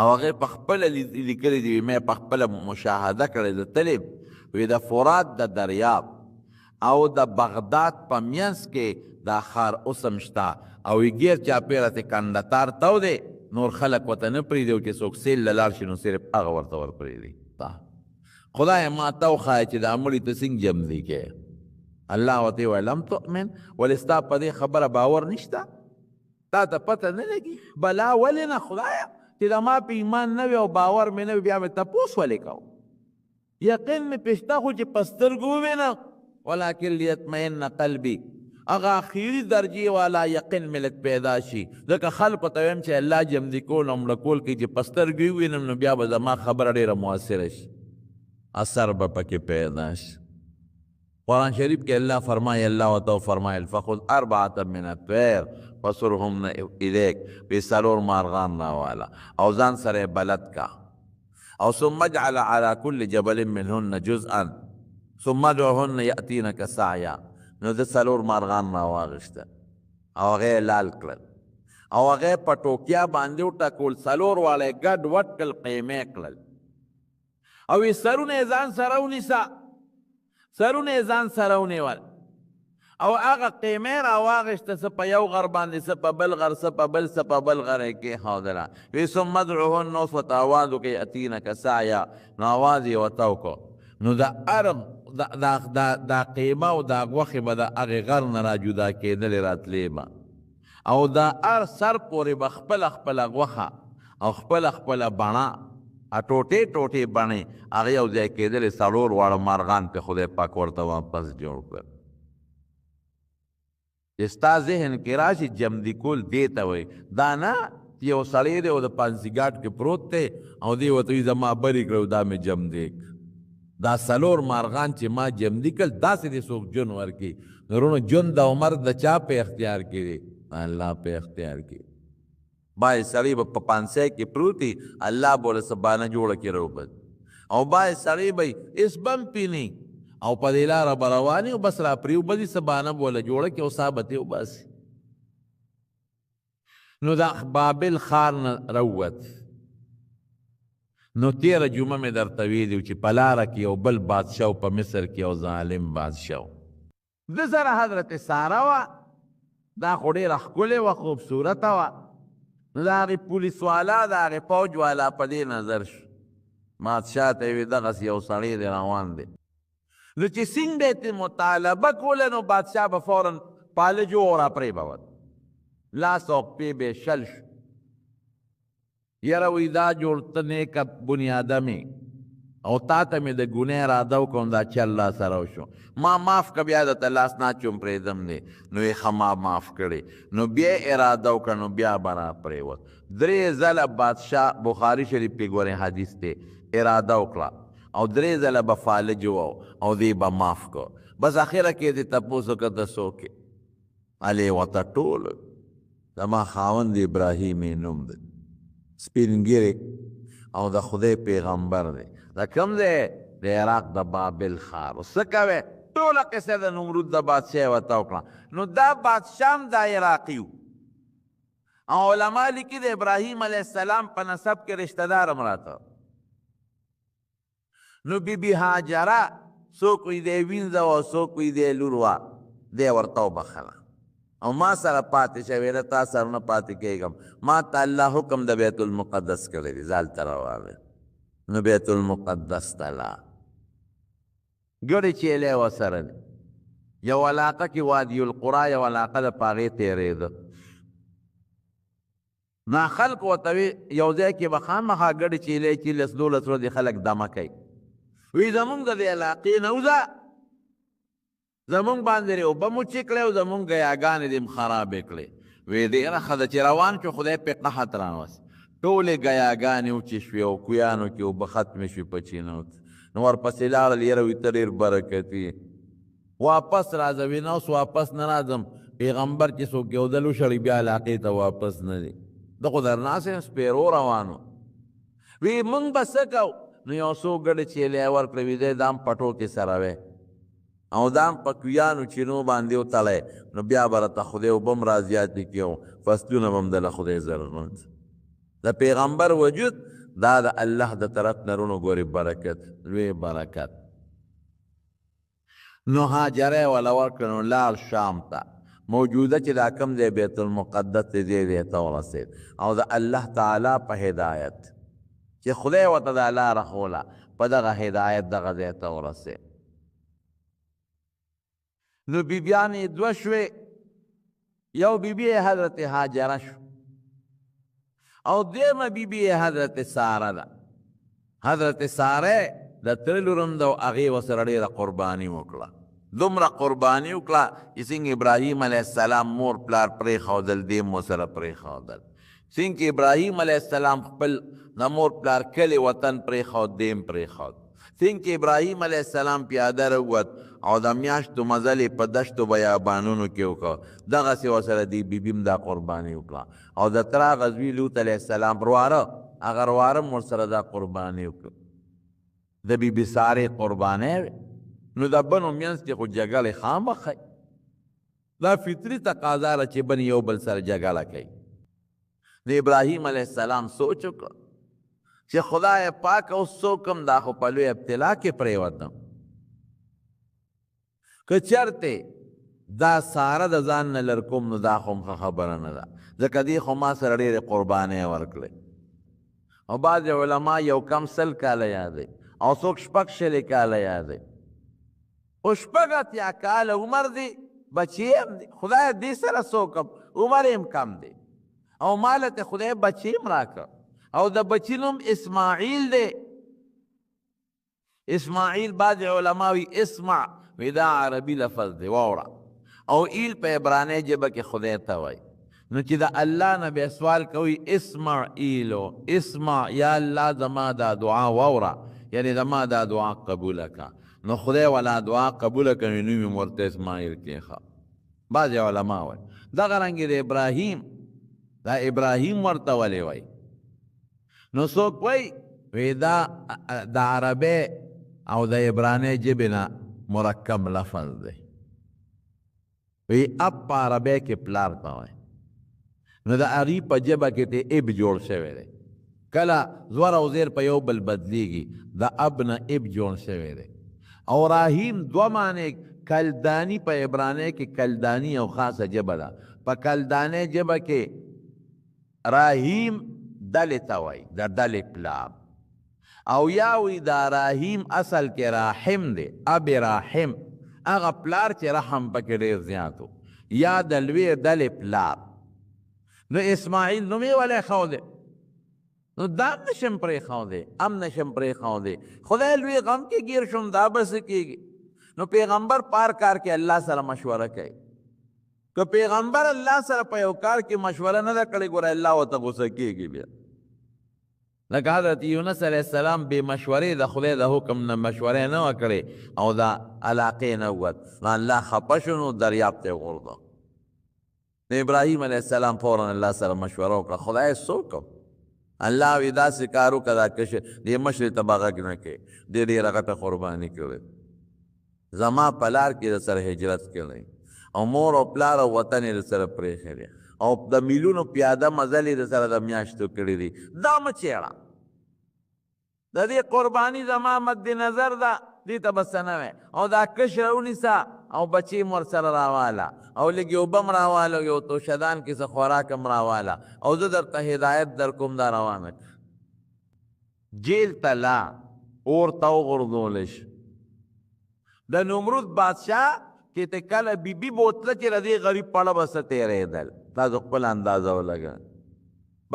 او هغې په خپله لیکلي دي مې په خپله مشاهده کړی د تلې وی د فرات د دریاب او د بغداد په منځ کې دا ښار اوس هم شته او یې ګیر چاپېره تې کندهار تو دی نور خلک ورته نه پرېږدي چې څوک سیل له لاړ شي نو صرف هغه ورته ورپرېږدي خدای ما ته وښایه چې دا مړي ته څنګه جمدي کې الله ورته وویل لم تؤمن ولې ستا په دې خبره باور نشته تا ته پته نه لګي بلا ولې نه خدایه چې د ما په ایمان نه وي او باور مې نه وي بیا مې تپوس ولې کوو یقین مې پې شته خو چې په سترګو ووینه ولکن لیطمئن قلبي هغه اخري درجې والا یقین مې لږ پیدا شي ځکه خلکو ته ویم چې الله جمدي کول او مړه کول کوي چې په سترګو یې ووینم نو بیا به زما خبره ډېره مؤثره شي اثر به پکې پیدا شي قرآن شریف کې الله فرمایي الله ورته فرمایل فخذ 4 من الطير فصرهم الیک وی څلور مارغان راواله او ځان سره بلد کا او ثم اجعل على كل جبل منهن جزءا ثم ادعوهن یأتینک سعیا نو د څلور مارغان راواغېسته او هغې یې لال کړل او هغه په ټوکیا باندې وټکول، څلور واړه ګډ وډ کړل، قیمې کړل او یې سرونه یې ځان سره ونیسه، سرونه یې ځان سره ونیول او هغه قیمې راواغېسته، څه په یو غر باندې، څه په بل غر، څه په بل، څه په بل غر یې کېښودله. وی ثم ادعوهن، اوس ورته آواز وکړئ اتینک سعیا، نو آواز یې ورته وکړو. نو د ارم دا قیمه او دا غوښې به د هغې غر نه را جدا کېدلې راتلې به، او دا هر سر پورې به خپله خپله غوښه او خپله خپله بڼه، ټوټې ټوټې بڼې هغې یو ځای کېدلې. څلور واړه مارغان پې خدای پاک ورته واپس جوړ کړ. چې ستا ذهن کې راشي جمدي کول دې ته وایي، دا نه یو سړی دی او د پانسیګاټ کې پروت دی او دې ورته وایي زما برې کړه او دا مې جمدی کړ. دا څلور مارغان چې ما جمدي کړل، داسې دې څوک جون ورکړي. نورونو ژوند او مرګ د چا په اختیار کې دی؟ الله په اختیار کې. باید سړی به په پانسۍ کې پروت وي، الله به ورله څه بانه جوړه کړي راوباسي، او باید سړی به هېڅ بم پې نه او په دې لاره به روان وي او بس را پرېوبځي، څه بانه به ورله جوړه کړي او سا به ترې وباسي. نو د بابل ښار نه راووت. نو تېره جمعه مې درته ویلي چې په لاره کې یو بل بادشاه په مصر کې یو ظالم بادشاه و. ده سره حضرت ساره وه، دا خو ډېره ښکلې وه، خوبصورته وه. نو د هغې پولیس والا، د هغې فوج والا په دې نظر شو. بادشاه ته یې ویل دغسې یو سړی دی روان دی. نو چې سینګ به یې مطالبه کوله، نو بادشاه به فوراً پالجو او را پرېبود، لاس او پښې به یې شل شو. یاره وی دا جوړ ته نیکه بنیادمې او تا ته مې د ګناه اراده وکړم، دا چل را سره وشو، ما معاف که بیا درته لاس ناچوم پرېږدم دی. نو یې ښه ما معاف کړې. نو بیا یې اراده وکړه، نو بیا به را پرېوت. 3 ځله بادشاه، بخاري شریف کې ګورئ حدیث دی، اراده وکړه او 3 ځله به فالج وو او دی به معاف کړ. بس اخره کې دې تپوس وکړه ته څوک یې؟ هلې ورته ټول زما خاوند ابراهیم یې نوم دی، سپین ږیری او د خدای پیغمبر دی. دا کوم دی؟ د عراق د بابل ښار. څه کوې؟ ټوله قصه د نمرود د بادشاه ورته وکړه. نو دا بادشاه هم دا عراقي و او علما لیکي د ابراهیم علیه السلام په نسب کې رشته دار هم راته. نو بی هاجره څوک وي دی وینځه وه، څوک وي دی لور وه، دی ورته وبخله او ما سره پاتې شوې ده، تا سره نه پاتې کېږم. ما ته الله حکم د بیت المقدس کړی دی، ځال ته روان. نو بیت المقدس ته لاړ، ګډې چیلې ورسره دي. یو علاقه کې وادي القرا، یو علاقه د په هغې تېرېده. نا خلق ورته وي یو ځای کې به خامخا ګډې چیلې چې 10-12 ورځې خلک دمه کوي. وی زمونږ د دې علاقې نه وځه، زمونږ باندې اوبه مو چې کړی او زمونږ ګیاګانې دې م خرابې کړې. وی ډېره ښه ده چې روان شو، خدای پې قحط راوست، ټولې ګیاګانې وچې شوې او کویانو کې اوبه ختمې شوې په چینو. نو ورپسې لاړل، یاره وي ته ډېر برکتي، واپس راځه. وی نه اوس واپس نه راځم، پیغمبر چې څوک یو ځل وشړي بیا علاقې ته واپس نه دی. ده خو درناسې سپېرو روانو. وی مونږ به څه کوو؟ نو یو څو ګډې چیلې یې ورکړې، وي دی دا هم پټو کې سره وی او دا هم په کویانو چینو باندې وتړی. نو بیا به راته خدای اوبه هم را زیاتې کړي او فصلونه به هم دله خدای ضرورت. د پیغمبر وجود دا د الله د طرف نه رونو ګورې برکت، لوی برکت. نو هاجره یې وله ورکړه. نو لاړ شام ته، موجوده چې دا کوم دی بیت المقدس دی، دې ته ورسېد او د الله تعالی په هدایت چې خدای ورته دا لاره ښوله، په دغه هدایت دغه ځای ته ورسېد. نو بیبیانې 2 شوې، یو بیبي یې حضرت هاجره شو او دیمه بیبي یې حضرت ساره ده. حضرت ساره د تره لور هم ده او هغې ورسره ډېره قرباني وکړه. دومره قرباني وکړه چې څنګه ابراهیم علیه السلام مور پلار پرېښودل، دې م ورسره پرېښودل. څنګه ابراهیم علیه السلام خپل د مور پلار کلی وطن پرېښود، دې م پرېښود. څنګه ابراهیم علیه السلام پیاده راووت او د میاشتو مزل یې په دشتو بیابانونو کې وکړ، دغسې ورسره دې بیبي م دا قرباني وکړه. او د تره هغه زوی لوط علیه السلام رواره، هغه رواره م ورسره دا قرباني وکړه. د بیبي سارې قربانۍ وې. نو د بنو منځ کې خو جګړې خامخی، دا فطري تقاضا ده چې بن یو بل سره جګړه کوي. د ابراهیم علیه السلام سوچ وکړ چې خدای پاک اوس څوکم دا خو په لوی ابتلا کې پرېوتم که چرته دا ساره د ځان نه لر کوم نو دا خو هم ښه خبره نه ده ځکه دې خو ما سره ډېرې قربانۍ ورکړې او بعضې علما یو کم 100 کاله یادوي او څوک 6 کاله یادوي خو 6 کاله عمر دی بچی هم دی خدای دې سره څوکم عمر هم کم دی او ماله ته خدای بچی هم راکړ او د بچی نوم اسماعیل دی اسماعیل بعضې علما وي اسمع وی دا عربي لفظ دی واوره او ایل په عبرانۍ ژبه کې خدای ته وایي نو چې د الله نه بیا سوال کوي اسمع ایلو اسمع یا الله زما دا دعا واوره یعنی زما دا دعا قبوله که نو خدای والا دعا قبوله کوي نوم یې ورته اسماعیل کېښه بعضې علما وایي دغه رنګې د ابراهیم دا ابراهیم ورته ولې وایي نو څوک وایي وی دا د عربۍ او د عبرانۍ ژبې نه مرکب لفظ دی وی اب په عربۍ کې پلار ته وایي نو د عربي په ژبه کې ته اب جوړ شوی دی کله زور او زیر په یو بل بدلیږي د اب نه اب جوړ شوی دی او راهیم دوه معنی کلدانی په عبرانۍ کې کلدانی یو خاصه ژبه ده په کلدانۍ ژبه کې راهیم دلې ته وایي د ډلې پلار او یا وی دا راهیم اصل کې راحم دی اب راحم هغه پلار چې رحم پکې ډېر زیات و یا د لوی ډلې پلار نو اسماعیل نوم یې ولی ښودی نو دا هم نشم پرېښودی هم نشم پرېښودی خدای لوی غم کې ګیر شوم دا به څه کېږي نو پیغمبر پار کار کې الله سره مشوره کوي که پیغمبر الله سره په یو کار کې مشوره نه ده کړې ګوره الله ورته غوسه کېږي بیا لکه حضرت یونس علیه السلام بې مشورې د خدای د حکم نه مشورې نه وه کړې او د علاقې نه ووت نو الله خفه شو نو دریاب ته یې غورځو د ابراهیم علیه السلام فورا الله سره مشوره وکړه خدای څوک الله وی داسې کار وکړه دا کشر دې مشرې ته به غږ نه کوې دې ډېره غټه قرباني کړې زما په لار کې د سره هجرت کړی او مور او پلار او وطن یې د سره پرېښی دی او د میلونو پیاده مزل یې د سره د میاشتو کړي دي دا مه چېړه د دې قرباني زما مد نظر ده دې ته به څه نه وی او دا کشره ونیسه او بچې م ورسره راواله او لږ یو بم راواله یو توشدان کې څه خوراک هم راواله او زه درته هدایت در کوم دا روانه جیل ته لا اور ته وغورځولی شي د نمرود بادشاه چې ته کله بیبي بوتله چې د دې غریب پړه به څه تېرېدل دا د خپل اندازه ولګه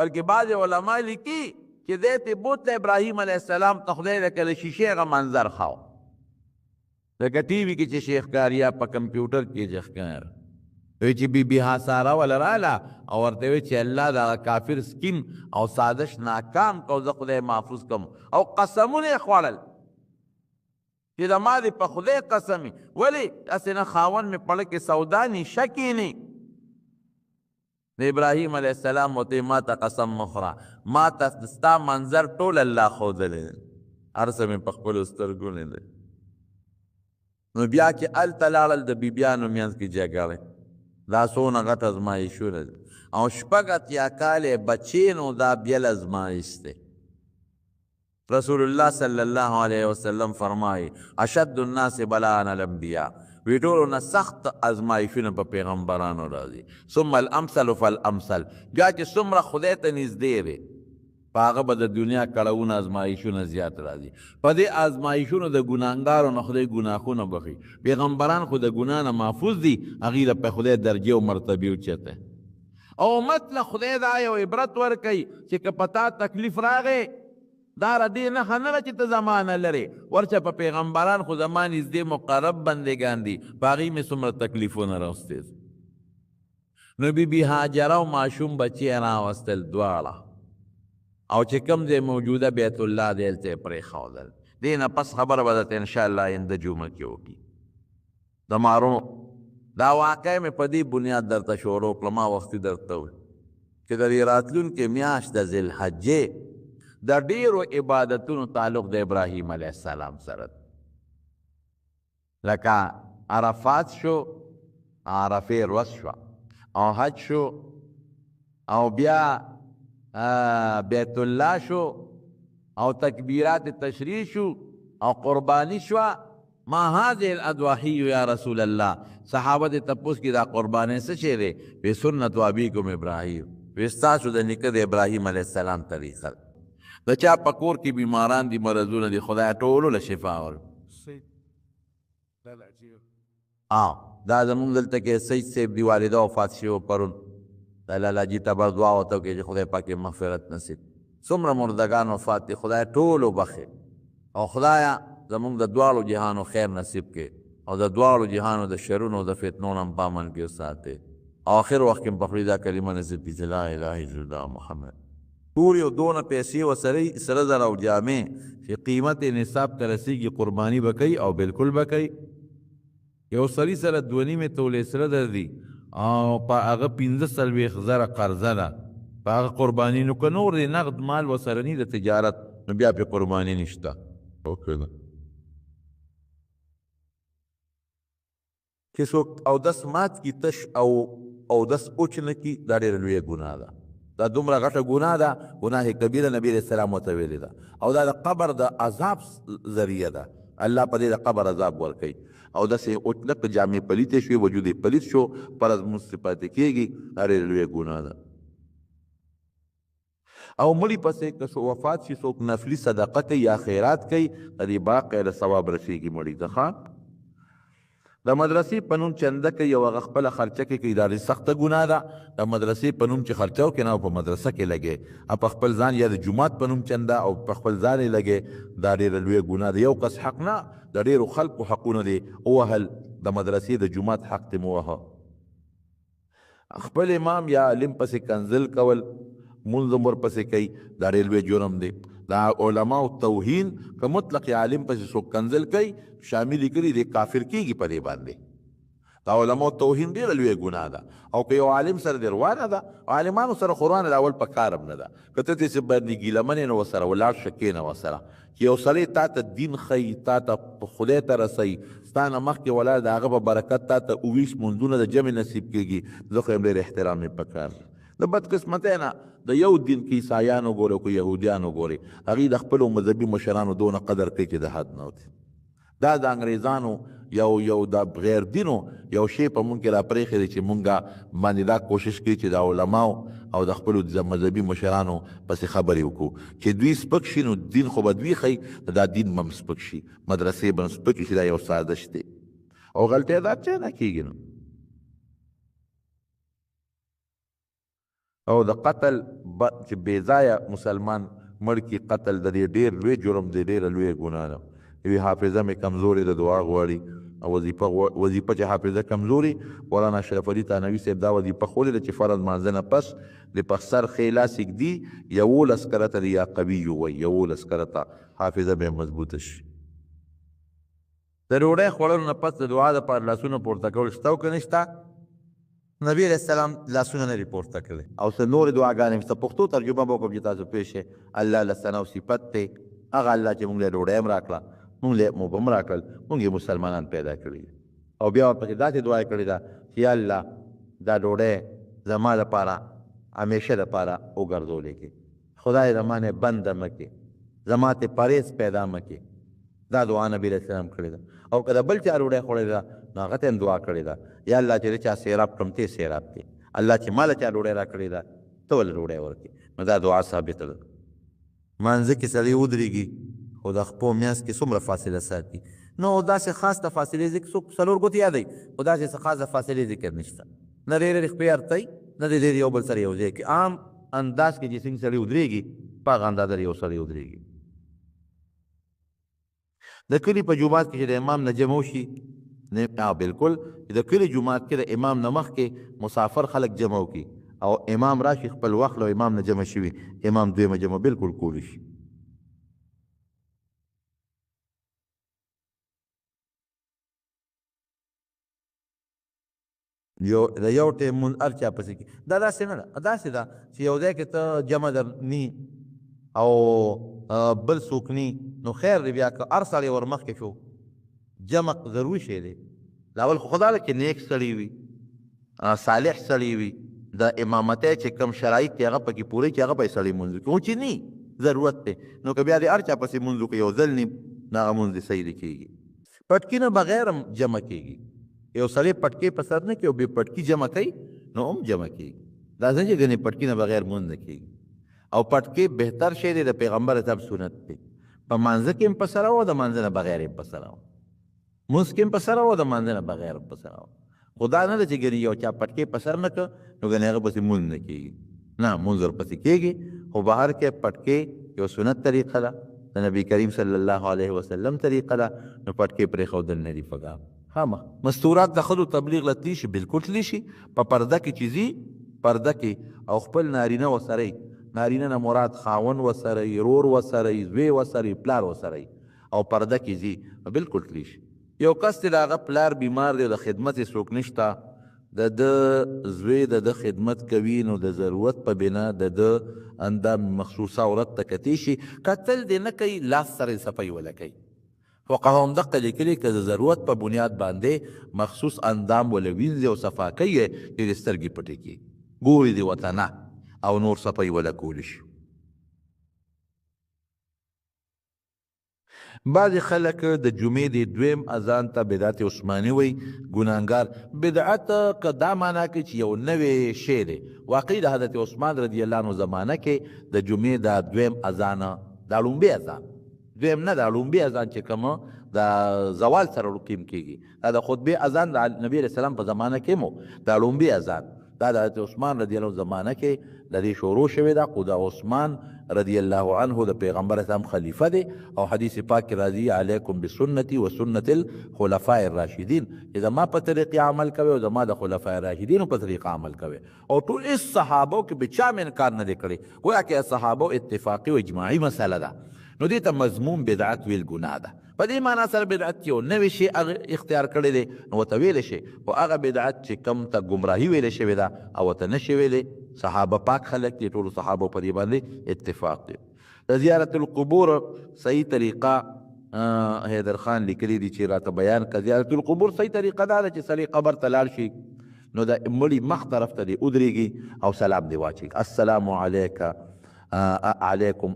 بلکې بعضې علما لیکي چې دی ته بوتله ابراهیم علیه السلام ته خدای د کله شیشې هغه منظر ښه لکه ټي وي کې چې شیخ کار یا په کمپیوټر کې چې ښکار وی چې بی بی هاساره وله راله او ورته وی چې الله دغه کافر سکیم او سازش ناکام کو زه خدای محفوظ کم او قسمونه یې خوړل چې د ما دې په خدای قسم ولې هسې نه خاوند مې پړه کې سودا نی شکې نی د ابراهیم علیه السلام ورته ما ته قسم مه خوره ما ته ستا منظر ټول الله ښودلی هر څه مې په خپلو سترګو لیدل نو بیا چې هلته لاړل د بیبیانو منځ کې جګړې دا څونه غټ ازمایښونه دي او 6 اتیا کاله بچې نو دا بیل ازمایښت دی رسول الله صلی الله علیه وسلم فرمایي اشد الناس بلاء الانبیاء وی ټولو نه سخت ازمایښونه په پیغمبرانو راځي ثم الامثل فالامثل بیا چې څومره خدای ته نږدې دی په هغه به د دنیا کړهونه ازمایښونه زیات راځي په دې ازمایښونو د ګناهګارو نه خدای ګناهونه بخي پیغمبران خو د ګناه نه محفوظ دي هغې له په خدای درجې او مرتبې اوچته او امت له خدای دا یو عبرت ورکوي چې که په تا تکلیف راغی دا را دې نښه نه ده چې ته زمانه لرې ورچه په پیغمبران خو زما نږدې مقرب بندګان دي په هغې مې څومره تکلیفونه راوستې نو بی هاجره او ماشوم بچی راوستل دواړه او چې کوم ځای موجوده بیت الله دی هلته یې پرېښودل دې نه پس خبره به درته انشاءالله آینده جمعه کې وکړي د مارو دا واقع مې په دې بنیاد درته شروع کړه ما وختي درته وویل چې د دې راتلونکې میاشت د ذوالحجې د ډېرو عبادتونو تعلق د ابراهیم علیه السلام سره لکه عرفات شو عرفې ورځ شوه او حج شو او بیا بیت الله شو او تکبیرات تشریع شو او قربانی شو ما هذه الاضواحی یا رسول الله صحابه د تپوس کی دا قربانی څه شی دی په سنت ابیکم ابراهیم وستاسو د نیکه د ابراهیم علیه السلام طریقه د چا پکور کی بیماران دی مرضونه دی خدای ټولو له شفا ور دا زمونږ دلته کې سید صاحب دی والده وفات شوی پرون د لالا جي ته به دعا ورته وکړي چې خدای پاک یې مغفرت نصیب څومره مردگان وفات دي خدای ټولو بخښي او خدایه زمونږ د دواړو جهانو خیر نصیب کړي او د دواړو جهانو د شرونو د فتنو نه هم په امن کې وساتي او آخر وخت کې په خپل دا کلمه نصیب کړي چې لا اله الا الله محمد ټول یو دونه پیسې ورسره سره زر او جامې چې قیمت نصاب ته رسېږي قرباني به کوي او بالکل به کوي یو سړي سره دوه نیمې تولې سره درځي او په هغه 15,000 قرضه ده په هغه قرباني نو که نور دی نقد مال ورسره ني د تجارت نو بیا پې قرباني نشته چې څوک اودس مات کي تش او اودس اوچ نه کي دا ډېره لویه ګناه ده دا دومره غټه ګناه ده ګناه کبیره نبي علیه السلام ورته ویلې ده او دا د قبر د عذاب ذریعه ده الله په دې د قبر عذاب ورکوي او داسې اوچلق جامې پلیتې شوې وجود یې پلیت شو فرض مونځ پرې پاتې کېږي دا ډېره لویه ګناه ده او مړي پسې که وفات شي څوک نفلي صدقه کوي یا خیرات کوي د دې باق له ثواب رسېږي مړي ته ښه د مدرسې په نوم چنده کوي او هغه خپله خرچه کوي دا ډېره سخته ګناه ده د مدرسې په نوم چې خرچه وکړي نه په مدرسه کې لګې په خپل ځان یا د جومات په نوم چنده او په خپل ځان یې لګې دا ډېره لویه ګناه ده یو کس حق نه د ډېرو خلکو حقونه دي ووهل د مدرسې د جومات حق دې مو وهه خپل امام یا علم پسې کنزل کول مونځ هم ورپسې کوي دا ډېر لوی جرم دی دا علماء توهین که مطلق عالم پسې څوک کنزل کوي شامل کړي دی کافر کېږي په دې باندې دا علماء توهین ډېره لویه ګناه ده او که یو عالم سره دې روانه ده عالمانو سره خو روانه ده اول په کار هم نه ده که ته داسې باندې ګیله منې نو ورسره ولاړ شه کښېنه ورسره چې یو سړی تا ته دین ښیي تا ته خدای ته رسوي ستا نه مخکې ولاړ د هغه په برکت تا ته 19 مونځونه د جمع نصیب کېږي زه خو یم ډېر احترام یې پکار د بدقسمتۍ نه د یو دین کې عیسایانو ګوري او که یهودیانو ګوري هغوی د خپلو مذهبي مشرانو دونه قدر کوي چې د حد نه وتي دا د انګریزانو یو د غیر دینو یو شی په مونږ کې را پرېښی دی چې مونږ باندې دا کوشش کوي چې د علماو او د خپلو مذهبي مشرانو پسې خبرې وکړو چې دوی سپک شي نو دین خو به دوی ښیي دا دین به هم سپک شي مدرسې به هم سپکې شي دا یو سازش دی او غلطۍ دا چا نه کېږي نو او د قتل چې بې ځایه مسلمان مړ کي قتل د دې ډېر لوی جرم دی ډېره لویه ګناه ده یوې حافظه مې کمزورې د دعا غواړي او وظیفه چې حافظه کمزوري مولانا اشرف علي تانوي صاحب دا وظیفه ښودې ده چې فرض مانځه نه پس د پخسر خیلاس ږدي 11 کرته دی یا قوي وایي 11 کرته حافظه به مضبوطه شي د ډوډۍ خوړلو نه پس د دعا دپاره لاسونه پورته کول شته او که نشته نبی علیه السلام لاسونه نه دي پورته کړی او څه نورې دعاګانې مې څه پښتو ترجمه به وکړم چې تاسو پوه شئ الله له ثنا او صفت دی هغه الله چې مونږ له ډوډۍ هم راکړه مونږ له مو به هم راکړل مونږ یې مسلمانان پیدا کړي او بیا ورپسې داسې دعا یې کړې ده چې یا الله دا ډوډۍ زما دپاره همیشه دپاره وګرځولې کړې خدای زما نه بنده مه کړې زما ته پرهیز پیدا مه کړې دا دعا نبی علیه السلام کړې ده او که د بل چا ډوډۍ خوړې ده نو هغه ته هم دعا کړې ده یا الله چې د چا سیراب کړم ته سیراب کړې الله چې ما له چا ډوډۍ را کړې ده ته ولې ډوډۍ ورکړې نو دا دعا ثابته ده مانځه کې سړی ودرېږي خو د خپو میانځ کې څومره فاصله ساتي نو داسې خاص د فاصلې ذکر څوک څلور ګوتې یادوي خو داسې څه خاص د فاصلې ذکر نشته نه ډېرې خپې ارتئ نه د ډېر یو بل سره یو ځای کې عام انداز کې چې څنګه سړی ودرېږي په هغه اندازه یو سړی ودرېږي د کلي په جومات کې چې د امام نه جمع وشي بالکل د کلي جومات کې د امام نه مخکې مسافر خلک جمع وکړي او امام راشي خپل وخت له امام نه جمع شوي امام دویمه جمع بالکل کولی شي د یو ټیم مونځ هر چا پسې کي دا داسې نه ده داسې ده چې یو ځای کې ته جمع درني او بل څوک ني نو خیر دی بیا که هر سړی ور مخکې شو جمع ضروري شی دی لاول خو خدا ده چې نیک سړی وي صالح سړی وي د امامتۍ چې کوم شرایط دی هغه پکې پوره کړي هغه به یې سړی مونځ وکړي، چې نه ضرورت دی نو که بیا د هر چا پسې مونځ وکړي یو ځل نیم نو هغه مونځ دې صحیح نه کېږي. پټکي نه بغیر هم جمع کېږي، یو سړی پټکي په سر نه کوي او بې پټکي جمع کوي نو هم جمع کېږي. دا ځکه چې ګنې پټکي نه بغیر مونځ نه کېږي او پټکي بهتر شی دی د پیغمبر صاحب سنت دی. په مانځه کې هم په سره وه، د مانځه نه بغیر هم په سره وه، مونځ کې هم په سره وه، د مانځه نه بغیر هم په سره وه. خو دا نه ده چې ګنې یو چا پټکي په سر نه کړه نو ګنې هغه پسې مونځ نه کېږي، نه مونځ ورپسې کېږي. خو بهر کې پټکي یو سنت طریقه ده، د نبی کریم صلی الله علیه وسلم طریقه ده، نو پټکي پرېښودل نه دي پکار. مستورات د ښځو تبلیغ له تلی شي، بلکل تلی شي. په پرده کې چې ځي پرده کې او خپل نارینه ورسره یي، نارینه نه مراد خاوند ورسره یي، رور ورسره یي، زوی ورسره یي، پلار ورسره یي او پرده کې ځي نو بلکل تلی شي. یو کس چې د هغه پلار بیمار دی او د خدمت یې څوک نشته، د ده زوی د ده خدمت کوي نو د ضرورت په بنا د ده اندام مخصوصه عورت ته کتی شي، کتل دې نه کوي لاس سره صفایي وله کوي. فقهاو همدغه لیکلي که د ضرورت په بنیاد باندې مخصوص اندام وله وینځي او صفا کوي د دې سترګې پټې کړي، ګوري دې ورته نه او نور صفایي وله کولی شي. بعضې خلک د جمعې د دویم اذان ته بدعت عثماني وایي، ګناهګار. بدعت که دا معنا کوي چې یو نوی شی دی، واقعي د حضرت عثمان رضی الله عنه زمانه کې د جمعې دا دویم اذان، دا لومبی اذان، دویم نه دا لومبی اذان چې کومه د زوال سره رقیم کېږي، دا د خطبې اذان د نبي علیه السلام په زمانه کې مو دا لومبی اذان، دا د حضرت عثمان رضی الله عنه زمانه کې د دې شروع شوې ده. خو د عثمان رضی الله عنه د پیغمبر اسلام خلیفه دی او حدیث پاک کې راځي علیکم بسنتي و سنت الخلفاء الراشدین، چې زما په طریقې عمل کوي او زما د خلفاء راشدینو په طریقه عمل کوي. او ټول هېڅ صحابو کې به چا من انکار نه دی کړی، گویا کې صحابو اتفاقي او اجماعي مسله ده. نو دې ته مضمون بدعت ویل ګناه ده. په دې معنا سره بدعت یو نوی شی اختیار کړی دی نو ورته ویلی شي، خو هغه بدعت چې کوم ته ګمراهي ویلی شوې ده او ورته نشي ویلی. صحابه پاک خلک دي، ټولو صحابو په دې باندې اتفاق دی. د زیارت القبور صحیح طریقه حیدر خان لیکلی دي چې راته بیان کړه. زیارت القبور صحیح طریقه دا ده چې سړی قبر ته لاړ شي نو د مړي مخ طرف ته دې ودرېږي او سلام دې واچوي، السلام علیکه علیکم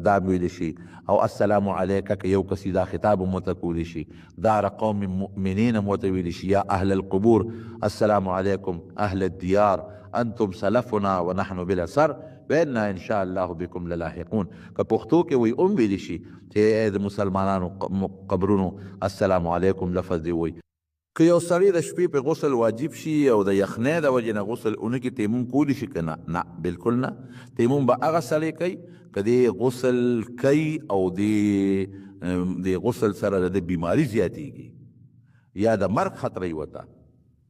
دا ویلی شي، او السلام علیکه که یو کس دا خطاب هم ورته کولی شي، دار قوم مؤمنین هم ورته ویلی شي، یا اهل القبور السلام علیکم اهل الدیار انتم سلفنا ونحن بالاثر وانا ان شاء الله بكم للاحقون. که پښتو کې وی هم ویلی شي چې د مسلمانانو قبرونو السلام علیکم لفظ دی وی. که یو سړی د شپې په غسل واجب شي او د یخنۍ د وجې نه غسل اونکي تیمم کولی شي که نه؟ نه بلکل نه. تیمم به هغه سړی کوي که دې غسل کوي او د غسل سره د بیماري زیاتېږي یا د مرګ خطره یې ورته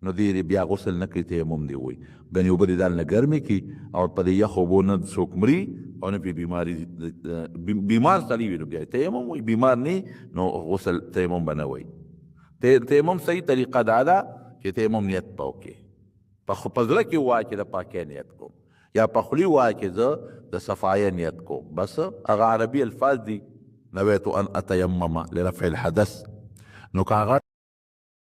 نو دې بیا غسل نه کوي، تیمم دی وایي. ګنې اوبه دې دال نه ګرمې کړي او په دې یخ اوبو نه څوک مري او نه پې بیماري، بیمار سړی وي نو بیا تیمم وایي، بیمار نه نو غسل تیمم به نه وایي. تیمم صحیح طریقه دا ده چې تیمم نیت به وکړې، په زړه کې ووایه چې د پاکۍ نیت کوم، یا په خولې ووایه چې زه د صفایۍ نیت کوم. بس هغه عربي الفاظ دي، نویت ان اتیمم لرفع الحدث. نو که هغه